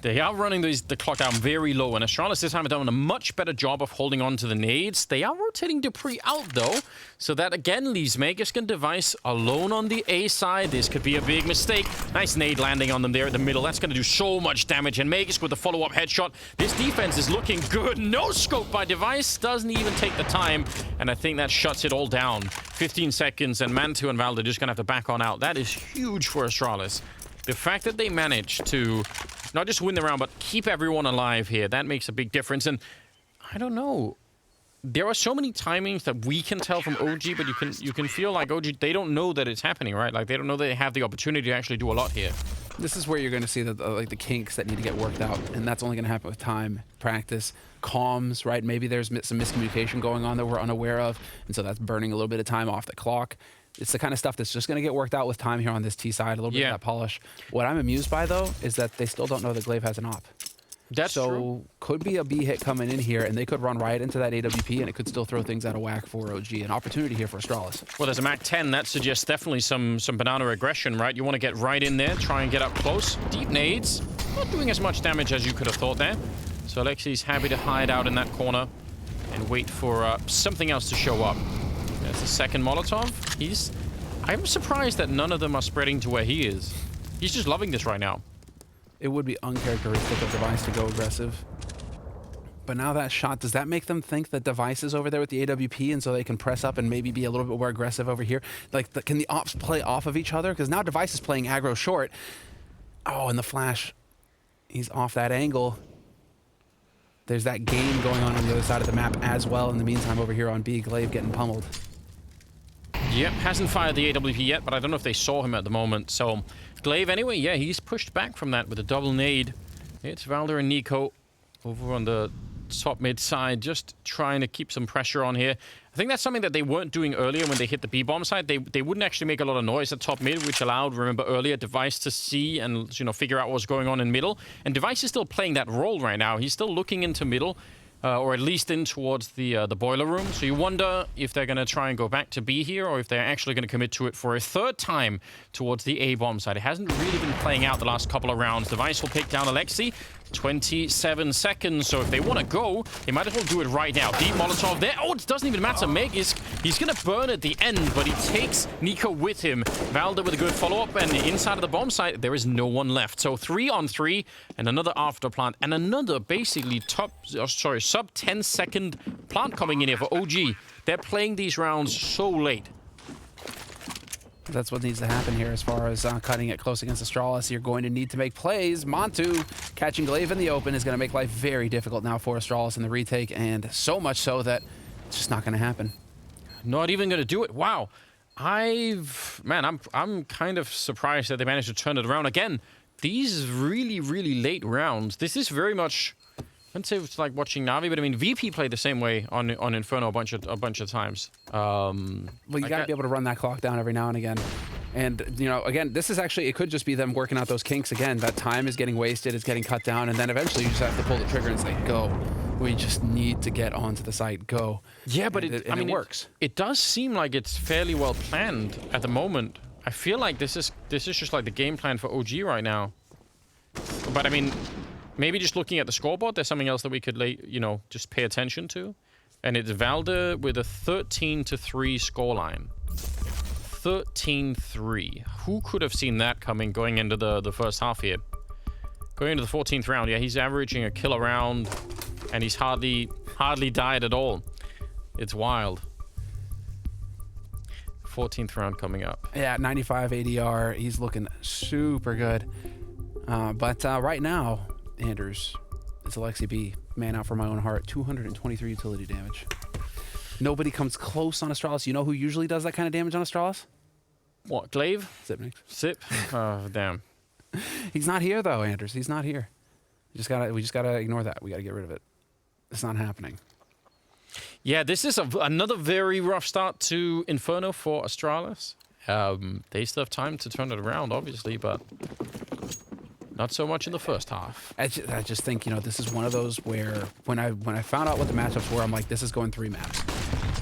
They are running the clock down very low, and Astralis this time have done a much better job of holding on to the nades. They are rotating Dupree out, though, so that again leaves Magisk and Device alone on the A side. This could be a big mistake. Nice nade landing on them there in the middle. That's going to do so much damage, and Magisk with the follow-up headshot. This defense is looking good. No scope by Device. Doesn't even take the time, and I think that shuts it all down. 15 seconds, and Mantu and Valde just going to have to back on out. That is huge for Astralis. The fact that they managed to not just win the round, but keep everyone alive here, that makes a big difference. And I don't know. There are so many timings that we can tell from OG, but you can feel like OG, they don't know that it's happening, right? Like, they don't know they have the opportunity to actually do a lot here. This is where you're going to see the kinks that need to get worked out, and that's only going to happen with time, practice, comms, right? Maybe there's some miscommunication going on that we're unaware of, and so that's burning a little bit of time off the clock. It's the kind of stuff that's just going to get worked out with time here on this T side, a little bit of that polish. What I'm amused by, though, is that they still don't know that Glaive has an op. That's true. So could be a B hit coming in here, and they could run right into that AWP, and it could still throw things out of whack for OG. An opportunity here for Astralis. Well, there's a Mac 10. That suggests definitely some banana aggression, right? You want to get right in there, try and get up close. Deep nades. Not doing as much damage as you could have thought there. So Alexi's happy to hide out in that corner and wait for something else to show up. There's the second Molotov. I'm surprised that none of them are spreading to where he is. He's just loving this right now. It would be uncharacteristic of Device to go aggressive. but now that shot, does that make them think that Device is over there with the AWP, and so they can press up and maybe be a little bit more aggressive over here? Like, can the ops play off of each other? Because now Device is playing aggro short. Oh, and the flash, he's off that angle. There's that game going on the other side of the map as well. In the meantime, over here on B, Glaive getting pummeled. Yep, hasn't fired the AWP yet, but I don't know if they saw him at the moment. So, Glaive anyway, yeah, he's pushed back from that with a double nade. It's Valder and Nico over on the top mid side, just trying to keep some pressure on here. I think that's something that they weren't doing earlier when they hit the B-bomb side. They wouldn't actually make a lot of noise at top mid, which allowed, remember earlier, Device to see and, you know, figure out what's going on in middle. And Device is still playing that role right now. He's still looking into middle, or at least in towards the boiler room. So you wonder if they're going to try and go back to B here, or if they're actually going to commit to it for a third time towards the A-bomb side. It hasn't really been playing out the last couple of rounds. Device will pick down Alexi. 27 seconds, so if they want to go, they might as well do it right now. Deep Molotov there. Oh, it doesn't even matter. Meg he's going to burn at the end, but he takes Nico with him. Valder with a good follow-up, and inside of the bomb site, there is no one left. So 3-on-3, and another after plant, and another basically sub 10 second plant coming in here for OG. They're playing these rounds so late. That's what needs to happen here as far as cutting it close against Astralis. You're going to need to make plays. Montu catching Glaive in the open is going to make life very difficult now for Astralis in the retake, and so much so that it's just not going to happen. Not even going to do it. Wow. Man, I'm kind of surprised that they managed to turn it around again. These really, really late rounds. This is very much, I wouldn't say it's like watching Na'Vi, but I mean VP played the same way on Inferno a bunch of times. Well, you got to be able to run that clock down every now and again. And, you know, again, this is actually, it could just be them working out those kinks again. That time is getting wasted, it's getting cut down, and then eventually you just have to pull the trigger and say, go. We just need to get onto the site, go. Yeah, but it works. It does seem like it's fairly well planned at the moment. I feel like this is just like the game plan for OG right now. But I mean, maybe just looking at the scoreboard, there's something else that we could, just pay attention to. And it's Valder with a 13-3 scoreline. 13-3. Who could have seen that coming going into the first half here? Going into the 14th round, yeah, he's averaging a kill a round, and he's hardly died at all. It's wild. 14th round coming up. Yeah, 95 ADR. He's looking super good. But right now, Anders, it's Alexi B. Man out for my own heart. 223 utility damage. Nobody comes close on Astralis. You know who usually does that kind of damage on Astralis? What, Glaive? Zipnix. Zip? Oh, damn. He's not here, though, Anders. He's not here. We just gotta ignore that. We gotta get rid of it. It's not happening. Yeah, this is another very rough start to Inferno for Astralis. They still have time to turn it around, obviously, but not so much in the first half. I just think, this is one of those where when I found out what the matchups were, I'm like, this is going 3 maps.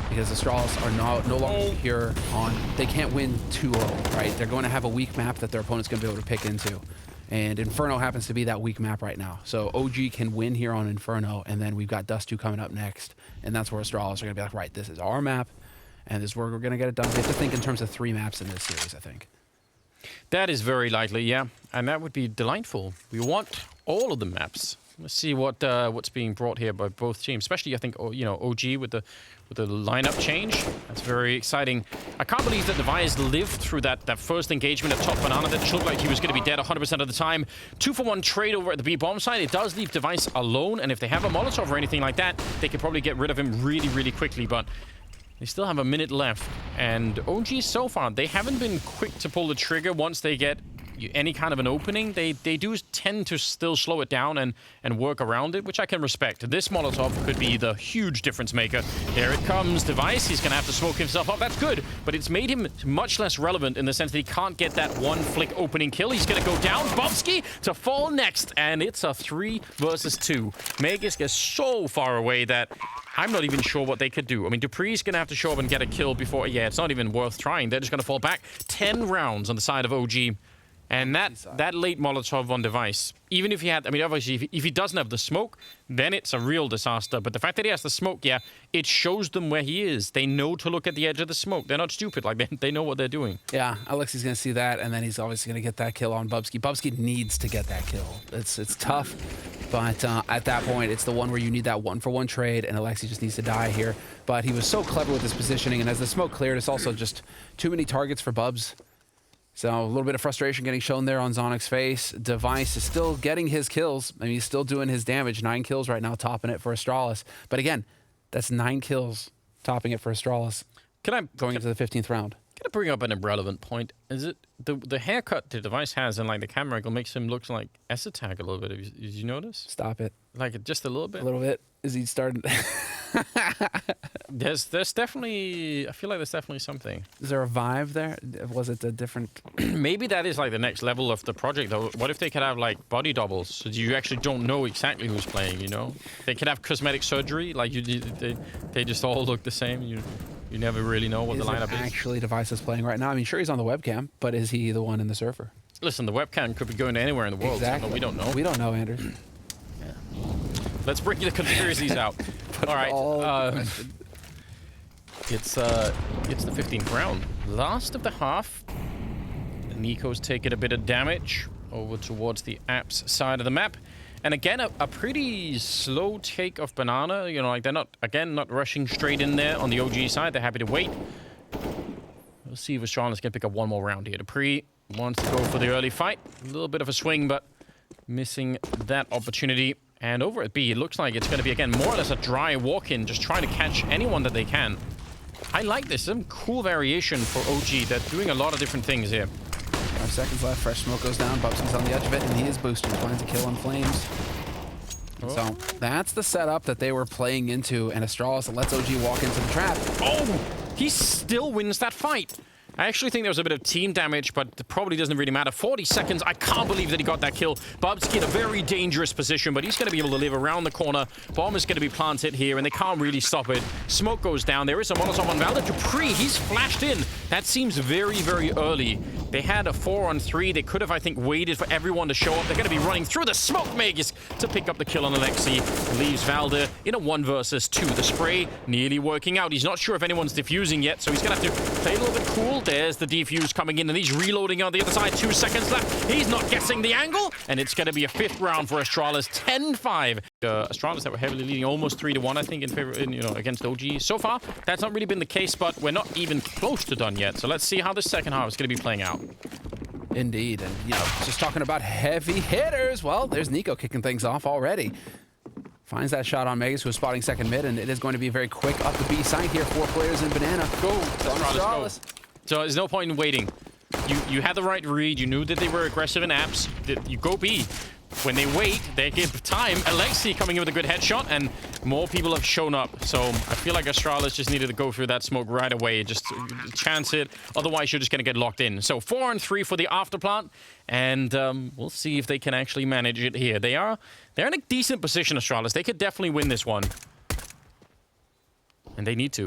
Because Astralis are no longer here on... They can't win too low, right? They're going to have a weak map that their opponent's going to be able to pick into. And Inferno happens to be that weak map right now. So OG can win here on Inferno, and then we've got Dust 2 coming up next. And that's where Astralis are going to be like, right, this is our map, and this is where we're going to get it done. We have to think in terms of 3 maps in this series, I think. That is very likely, yeah. And that would be delightful. We want all of the maps. Let's see what's being brought here by both teams, especially I think OG with the lineup change. That's very exciting. I can't believe that Device lived through that first engagement at top banana. That looked like he was going to be dead 100% of the time. 2-for-1 trade over at the B bomb side. It does leave Device alone, and if they have a Molotov or anything like that, they could probably get rid of him really, really quickly. But they still have a minute left, and OG so far they haven't been quick to pull the trigger once they get any kind of an opening. They do tend to still slow it down and work around it, which I can respect. This Molotov could be the huge difference maker. There it comes, Device. He's going to have to smoke himself up. That's good, but it's made him much less relevant in the sense that he can't get that one flick opening kill. He's going to go down. Bobski to fall next, and it's a 3 versus 2. Magus gets so far away that I'm not even sure what they could do. I mean, Dupree's going to have to show up and get a kill before... Yeah, it's not even worth trying. They're just going to fall back. 10 rounds on the side of OG. And that late Molotov on Device, even if he had, I mean, obviously, if he doesn't have the smoke, then it's a real disaster. But the fact that he has the smoke, yeah, it shows them where he is. They know to look at the edge of the smoke. They're not stupid. Like, they know what they're doing. Yeah, Alexi's going to see that, and then he's obviously going to get that kill on Bubsky. Bubsky needs to get that kill. It's tough, but at that point, it's the one where you need that 1-for-1 trade, and Alexi just needs to die here. But he was so clever with his positioning, and as the smoke cleared, it's also just too many targets for Bubs. So a little bit of frustration getting shown there on Zonic's face. Device is still getting his kills. I mean, he's still doing his damage. 9 kills right now, topping it for Astralis. But again, that's 9 kills, topping it for Astralis. Going into the 15th round? Can I bring up an irrelevant point? Is it the haircut the Device has and like the camera angle makes him look like Esatag a little bit? Did you notice? Stop it. Like just a little bit? A little bit. Is he starting? There's definitely, I feel like there's definitely something. Is there a vibe there? Was it a different? Maybe that is like the next level of the project though. What if they could have like body doubles so you actually don't know exactly who's playing, you know? They could have cosmetic surgery, like they just all look the same. You never really know what the lineup is. Actually Device is playing right now? I mean, sure, he's on the webcam, but is he the one in the server? Listen, the webcam could be going to anywhere in the world. Exactly. So we don't know. We don't know, Anders. Yeah. Let's bring the conspiracies out. All right. It's the 15th round. Last of the half. Nico's taking a bit of damage over towards the apps side of the map. And again, a pretty slow take of Banana. You know, like they're not rushing straight in there on the OG side. They're happy to wait. We'll see if Astralis can pick up one more round here. Dupree wants to go for the early fight. A little bit of a swing, but missing that opportunity. And over at B, it looks like it's going to be, again, more or less a dry walk-in, just trying to catch anyone that they can. I like this. Some cool variation for OG. They're doing a lot of different things here. 5 seconds left. Fresh smoke goes down. Bubsky's on the edge of it, and he is boosting. Finds a kill on Flames. So that's the setup that they were playing into, and Astralis lets OG walk into the trap. Oh! He still wins that fight. I actually think there was a bit of team damage, but it probably doesn't really matter. 40 seconds. I can't believe that he got that kill. Bubsky in a very dangerous position, but he's going to be able to live around the corner. Bomb is going to be planted here, and they can't really stop it. Smoke goes down. There is a Molotov on Valda. Dupree, he's flashed in. That seems very, very early. They had a 4-on-3. They could have, I think, waited for everyone to show up. They're going to be running through the smoke magus to pick up the kill on Alexi. Leaves Valda in a 1 versus 2. The spray nearly working out. He's not sure if anyone's defusing yet, so he's going to have to play a little bit cool. There's the defuse coming in, and he's reloading on the other side. 2 seconds left. He's not guessing the angle, and it's going to be a 5th round for Astralis. 10-5. Astralis that were heavily leading, almost 3-1, I think, in favor, against OG. So far, that's not really been the case, but we're not even close to done yet. So let's see how the second half is going to be playing out. Indeed, and just talking about heavy hitters. Well, there's Nico kicking things off already. Finds that shot on Megas, who is spotting second mid, and it is going to be very quick up the B side here. 4 players in Banana. Go, Astralis, go. So there's no point in waiting. You had the right read. You knew that they were aggressive in apps. You go B. When they wait, they give time. Alexi coming in with a good headshot, and more people have shown up. So I feel like Astralis just needed to go through that smoke right away. Just chance it. Otherwise, you're just going to get locked in. So 4-on-3 for the afterplant, and we'll see if they can actually manage it here. They're in a decent position, Astralis. They could definitely win this one. And they need to.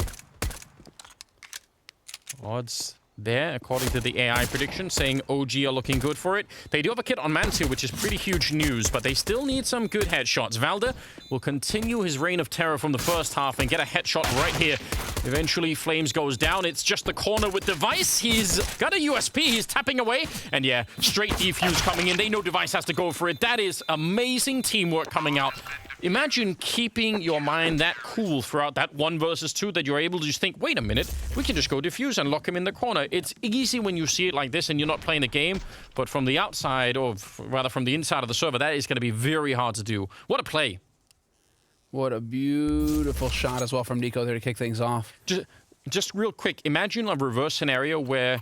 Odds there, according to the AI prediction, saying OG are looking good for it. They do have a kit on Mantu, which is pretty huge news, but they still need some good headshots. Valda will continue his reign of terror from the first half and get a headshot right here. Eventually, Flames goes down. It's just the corner with Device. He's got a USP. He's tapping away. And yeah, straight defuse coming in. They know Device has to go for it. That is amazing teamwork coming out. Imagine keeping your mind that cool throughout that 1 versus 2 that you're able to just think, wait a minute, we can just go defuse and lock him in the corner. It's easy when you see it like this and you're not playing the game, but from the outside, or rather from the inside of the server, that is going to be very hard to do. What a play. What a beautiful shot as well from Nico there to kick things off. Just real quick, imagine a reverse scenario where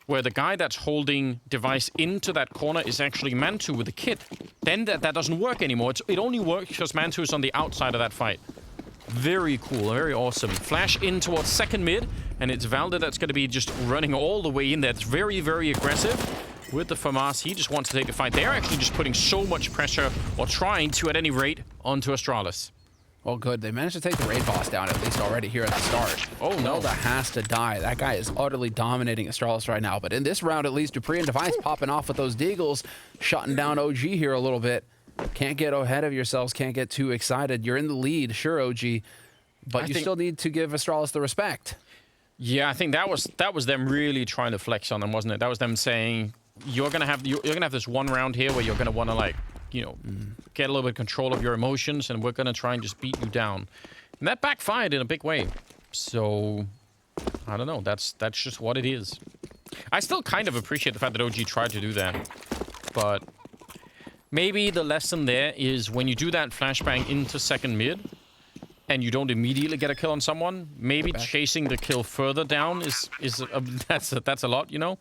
the guy that's holding Device into that corner is actually Mantu with a kit. Then that doesn't work anymore. It only works because Mantu is on the outside of that fight. Very cool, very awesome. Flash in towards second mid, and it's Valda that's going to be just running all the way in there. It's very, very aggressive. With the FAMAS, he just wants to take the fight. They're actually just putting so much pressure, or trying to at any rate, onto Astralis. Well, good. They managed to take the raid boss down at least already here at the start. Oh, no. Zelda has to die. That guy is utterly dominating Astralis right now. But in this round, at least, Dupree and Device popping off with those deagles, shutting down OG here a little bit. Can't get ahead of yourselves. Can't get too excited. You're in the lead, sure, OG. But you still need to give Astralis the respect. Yeah, I think that was them really trying to flex on them, wasn't it? That was them saying, you're gonna have this one round here where you're gonna want to, like, you know, get a little bit of control of your emotions, and we're gonna try and just beat you down. And that backfired in a big way. So I don't know. That's just what it is. I still kind of appreciate the fact that OG tried to do that, but maybe the lesson there is when you do that flashbang into second mid and you don't immediately get a kill on someone, maybe chasing the kill further down that's a lot, you know?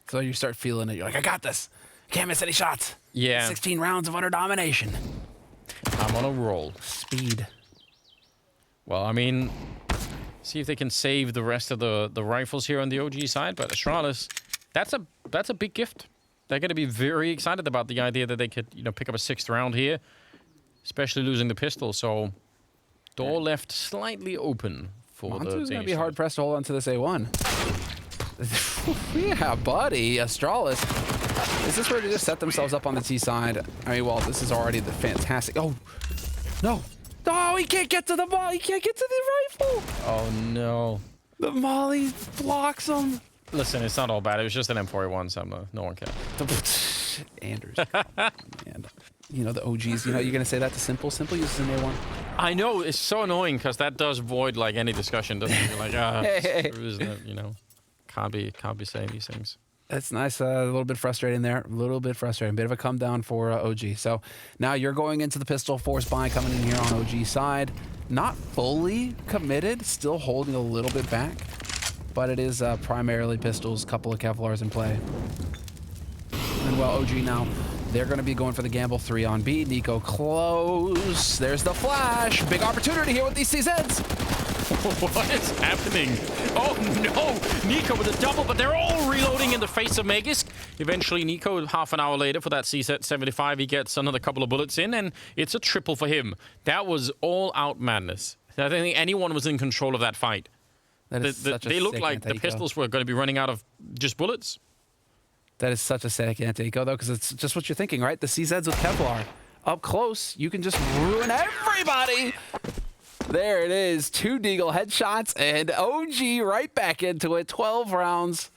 So you start feeling it. You're like, I got this. Can't miss any shots. Yeah. 16 rounds of utter domination. I'm on a roll. Speed. Well, I mean, see if they can save the rest of the rifles here on the OG side. But Astralis, that's a big gift. They're going to be very excited about the idea that they could, you know, pick up a 6th round here, especially losing the pistol. So door left slightly open for Montu's going to be hard pressed to hold on to this A1. Yeah, buddy, Astralis. Is this where they just set themselves up on the T side? I mean, well, this is already the fantastic. Oh, no. Oh, he can't get to the ball. He can't get to the rifle. Oh, no. The molly blocks him. Listen, it's not all bad. It was just an M41, so no one cares. Anders. And, you know, the OGs, you know, you're going to say that to Simple? Simple uses an A1. I know. It's so annoying because that does void, like, any discussion, doesn't it? You're like, you know, can't be saying these things. That's nice. A little bit frustrating there. A little bit frustrating. Bit of a come down for OG. So now you're going into the pistol. Force buy coming in here on OG side. Not fully committed. Still holding a little bit back. But it is primarily pistols. Couple of Kevlars in play. And well, OG now, they're going to be going for the gamble 3 on B. Nico close. There's the flash. Big opportunity here with these CZs. What is happening? Oh no! Nico with a double, but they're all reloading in the face of Magisk. Eventually, Nico, half an hour later for that CZ 75, he gets another couple of bullets in, and it's a triple for him. That was all-out madness. I don't think anyone was in control of that fight. They looked like the pistols were going to be running out of just bullets. That is such a sick anti-eco, though, because it's just what you're thinking, right? The CZs with Kevlar. Up close, you can just ruin everybody! There it is. 2 Deagle headshots, and OG right back into it. 12 rounds.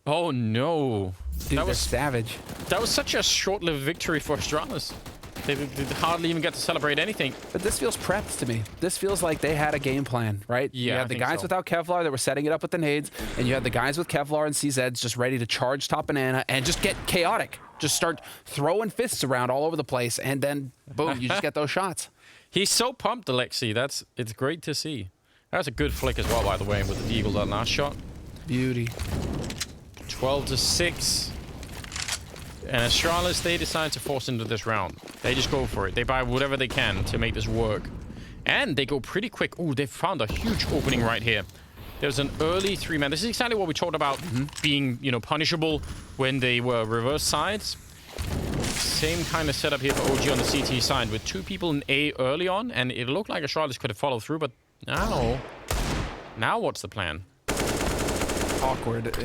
Oh, no. Dude, that was savage. That was such a short-lived victory for Astralis. They hardly even get to celebrate anything. But this feels prepped to me. This feels like they had a game plan, right? Yeah, you had the guys without Kevlar that were setting it up with the nades, and you had the guys with Kevlar and CZs just ready to charge top banana and just get chaotic. Just start throwing fists around all over the place, and then, boom, you just get those shots. He's so pumped, Alexi. It's great to see. That was a good flick as well, by the way, with the Deagle, that last shot. Beauty. 12-6. And Astralis, they decide to force into this round. They just go for it. They buy whatever they can to make this work. And they go pretty quick. Oh, they found a huge opening right here. There's an early 3-man. This is exactly what we talked about being, you know, punishable when they were reverse sides. Same kind of setup here for OG on the CT side with 2 people in A early on, and it looked like Astralis could have followed through, but now what's the plan? Awkward.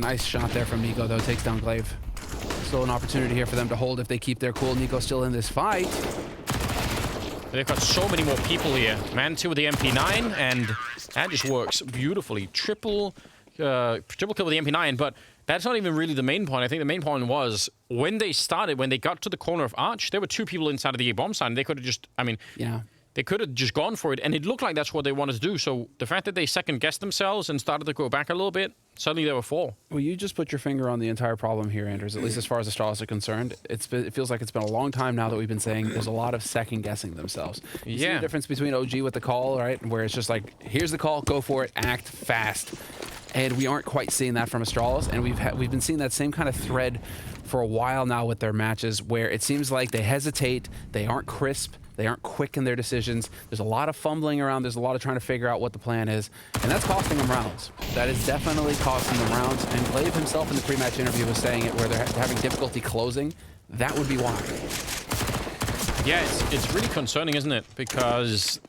Nice shot there from Nico, though. Takes down Glaive. Still an opportunity here for them to hold if they keep their cool. Nico's still in this fight. They've got so many more people here. Man 2 with the MP9, and that just works beautifully. Triple kill with the MP9, but that's not even really the main point. I think the main point was when they got to the corner of Arch, there were 2 people inside of the A-bomb side, and they could have just, they could have just gone for it, and it looked like that's what they wanted to do. So the fact that they second-guessed themselves and started to go back a little bit, suddenly there were 4. Well, you just put your finger on the entire problem here, Anders, at least as far as Astralis are concerned. It feels like it's been a long time now that we've been saying there's a lot of second-guessing themselves. You see the difference between OG with the call, right, where it's just like, here's the call, go for it, act fast. And we aren't quite seeing that from Astralis, and we've been seeing that same kind of thread for a while now with their matches, where it seems like they hesitate, they aren't crisp, they aren't quick in their decisions. There's a lot of fumbling around, there's a lot of trying to figure out what the plan is, and that's costing them rounds. That is definitely costing them rounds, and Glaive himself in the pre-match interview was saying it, where they're having difficulty closing. That would be why. Yeah, it's really concerning, isn't it? Because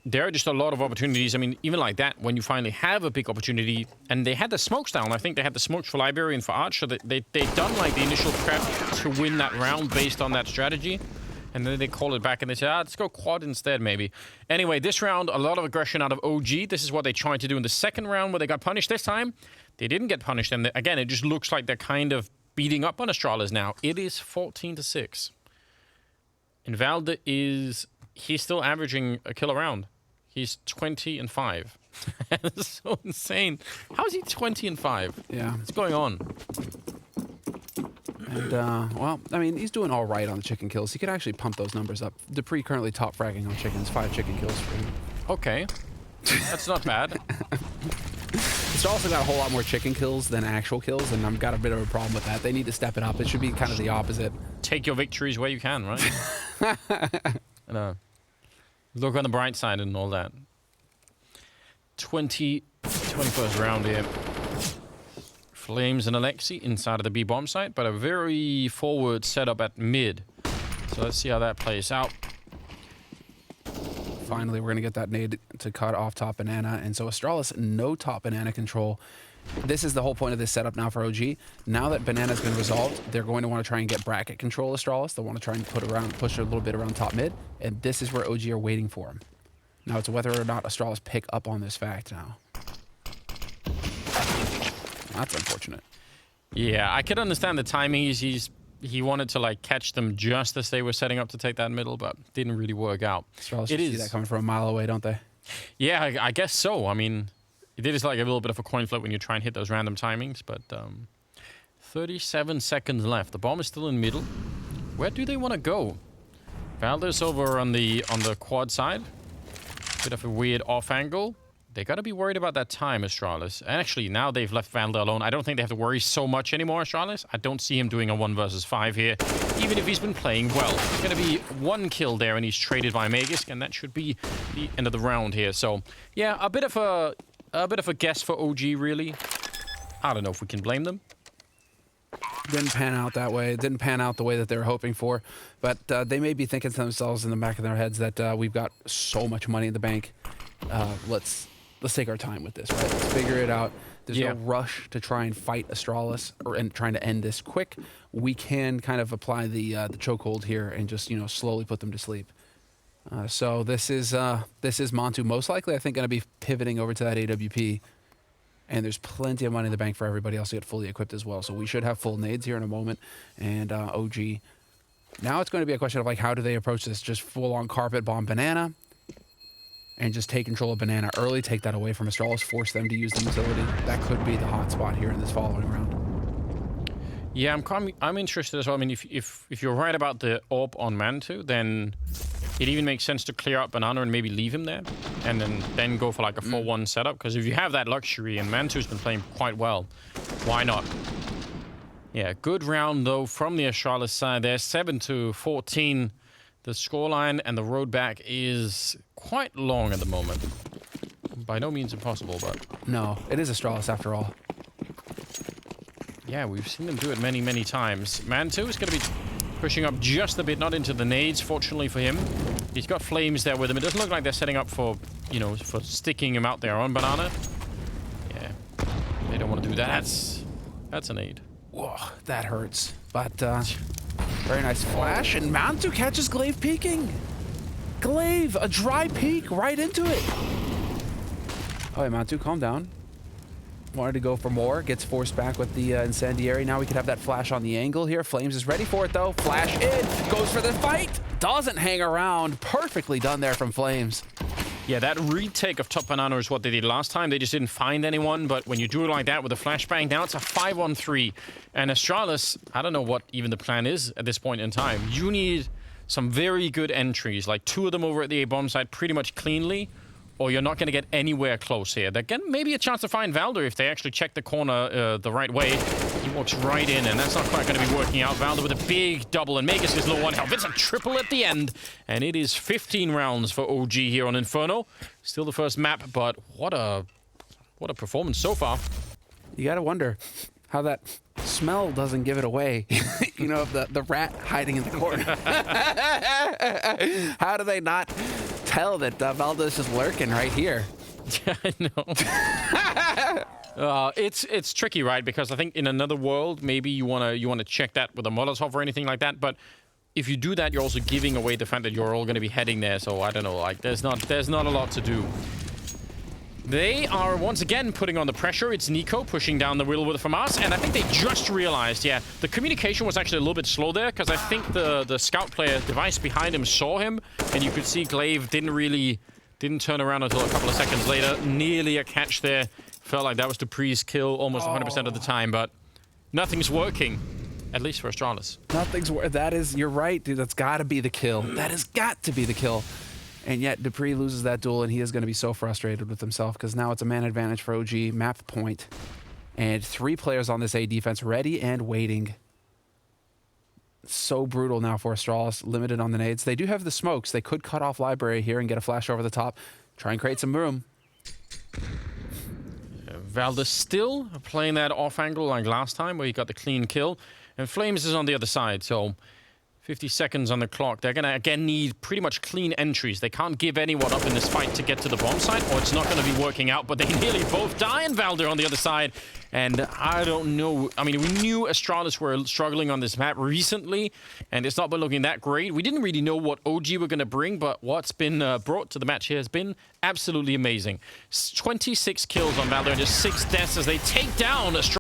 there are just a lot of opportunities. I mean, even like that, when you finally have a big opportunity, and they had the smokes down. I think they had the smokes for Library and for Arch, so they'd done like the initial prep to win that round based on that strategy. And then they call it back and they say, let's go quad instead, maybe. Anyway, this round, a lot of aggression out of OG. This is what they tried to do in the second round where they got punished. This time, they didn't get punished. And again, it just looks like they're kind of beating up on Astralis now. It is 14-6. And Valde he's still averaging a kill a round. He's 20-5. That's so insane. How is he 20-5? Yeah. What's going on? And, well, I mean, he's doing all right on the chicken kills. He could actually pump those numbers up. Dupree currently top fragging on chickens. 5 chicken kills for him. Okay. That's not bad. He's also got a whole lot more chicken kills than actual kills, and I've got a bit of a problem with that. They need to step it up. It should be kind of the opposite. Take your victories where you can, right? Look on the bright side and all that. 21st round here. Flames and Alexi inside of the B bomb site, but a very forward setup at mid. So let's see how that plays out. Finally, we're going to get that nade to cut off top banana. And so Astralis, no top banana control. This is the whole point of this setup now for OG. Now that banana's been resolved, they're going to want to try and get bracket control Astralis. They want to try and push a little bit around top mid. And this is where OG are waiting for him. Now it's whether or not Astralis pick up on this fact now. That's unfortunate. Yeah, I could understand the timing. He wanted to like catch them just as they were setting up to take that middle, but didn't really work out. Astralis see that coming from a mile away, don't they? Yeah, I guess so. I mean, it is like a little bit of a coin flip when you try and hit those random timings, but 37 seconds left. The bomb is still in middle. Where do they want to go? Valder's over on the quad side. Bit of a weird off angle. They got to be worried about that time, Astralis. And actually, now they've left Valder alone. I don't think they have to worry so much anymore, Astralis. I don't see him doing a 1 versus 5 here, even if he's been playing well. It's going to be 1 kill there, and he's traded by Magisk, and that should be the end of the round here. So, yeah, a bit of a guess for OG, really. I don't know if we can blame them. Didn't pan out that way. It didn't pan out the way that they were hoping for. But they may be thinking to themselves in the back of their heads that we've got so much money in the bank. Let's take our time with this, right? Let's figure it out. There's no rush to try and fight Astralis and trying to end this quick. We can kind of apply the chokehold here and just slowly put them to sleep. So this is Montu most likely, I think, going to be pivoting over to that AWP. And there's plenty of money in the bank for everybody else to get fully equipped as well. So we should have full nades here in a moment. And OG. Now it's going to be a question of like, how do they approach this? Just full on carpet bomb banana. And just take control of banana early, take that away from Astralis, force them to use the utility. That could be the hot spot here in this following round. Yeah, I'm interested as well. I mean, if you're right about the AWP on Mantu, then it even makes sense to clear out banana and maybe leave him there, and then go for like a 4-1 setup. Because if you have that luxury, and Mantu's been playing quite well, why not? Yeah, good round though from the Astralis side there, 7-14. The scoreline and the road back is quite long at the moment. By no means impossible, but... No, it is Astralis after all. Yeah, we've seen them do it many, many times. Mantu is going to be pushing up just a bit, not into the nades, fortunately for him. He's got flames there with him. It doesn't look like they're setting up for, for sticking him out there on banana. Yeah, they don't want to do that. That's a nade. Whoa, that hurts. But, very nice flash, and Mantu catches Glaive peeking. Glaive, a dry peek right into it. Oh, hey, Mantu, calm down. Wanted to go for more, gets forced back with the incendiary. Now we could have that flash on the angle here. Flames is ready for it, though. Flash in, goes for the fight. Doesn't hang around. Perfectly done there from Flames. Yeah, that retake of top banana is what they did last time. They just didn't find anyone, but when you do it like that with a flashbang, now it's a 5-on-3. And Astralis, I don't know what even the plan is at this point in time. You need some very good entries, like 2 of them over at the A-bomb site pretty much cleanly, or you're not going to get anywhere close here. Again, maybe a chance to find Valder if they actually check the corner the right way. He walks right in, and that's not quite going to be working out. Valder with a big double, and Magisk is low 1 health. It's a triple at the end, and it is 15 rounds for OG here on Inferno. Still the first map, but what a performance so far. You got to wonder how that smell doesn't give it away. You know, the rat hiding in the corner. How do they not tell that Valdez is lurking right here? Yeah, I know. It's tricky, right? Because I think in another world, maybe you wanna check that with a Molotov or anything like that. But if you do that, you're also giving away the fact that you're all gonna be heading there. So I don't know. Like, there's not a lot to do. They are once again putting on the pressure. It's Nico pushing down the wheel from us, and I think they just realized, yeah, the communication was actually a little bit slow there, because I think the scout player device behind him saw him, and you could see Glaive didn't turn around until a couple of seconds later. Nearly a catch there. Felt like that was Dupree's kill almost 100% of the time, but nothing's working, at least for Astralis. That is, you're right, dude. That's got to be the kill. That has got to be the kill. And yet, Dupree loses that duel, and he is going to be so frustrated with himself, because now it's a man advantage for OG, map point. And 3 players on this A defense, ready and waiting. So brutal now for Astralis, limited on the nades. They do have the smokes. They could cut off Library here and get a flash over the top. Try and create some room. Valdez still playing that off angle like last time, where he got the clean kill. And Flames is on the other side, so 50 seconds on the clock. They're going to, again, need pretty much clean entries. They can't give anyone up in this fight to get to the bomb site, or it's not going to be working out. But they nearly both die, and Valder on the other side. And I don't know. I mean, we knew Astralis were struggling on this map recently, and it's not been looking that great. We didn't really know what OG were going to bring, but what's been brought to the match here has been absolutely amazing. 26 kills on Valder and just 6 deaths as they take down Astralis.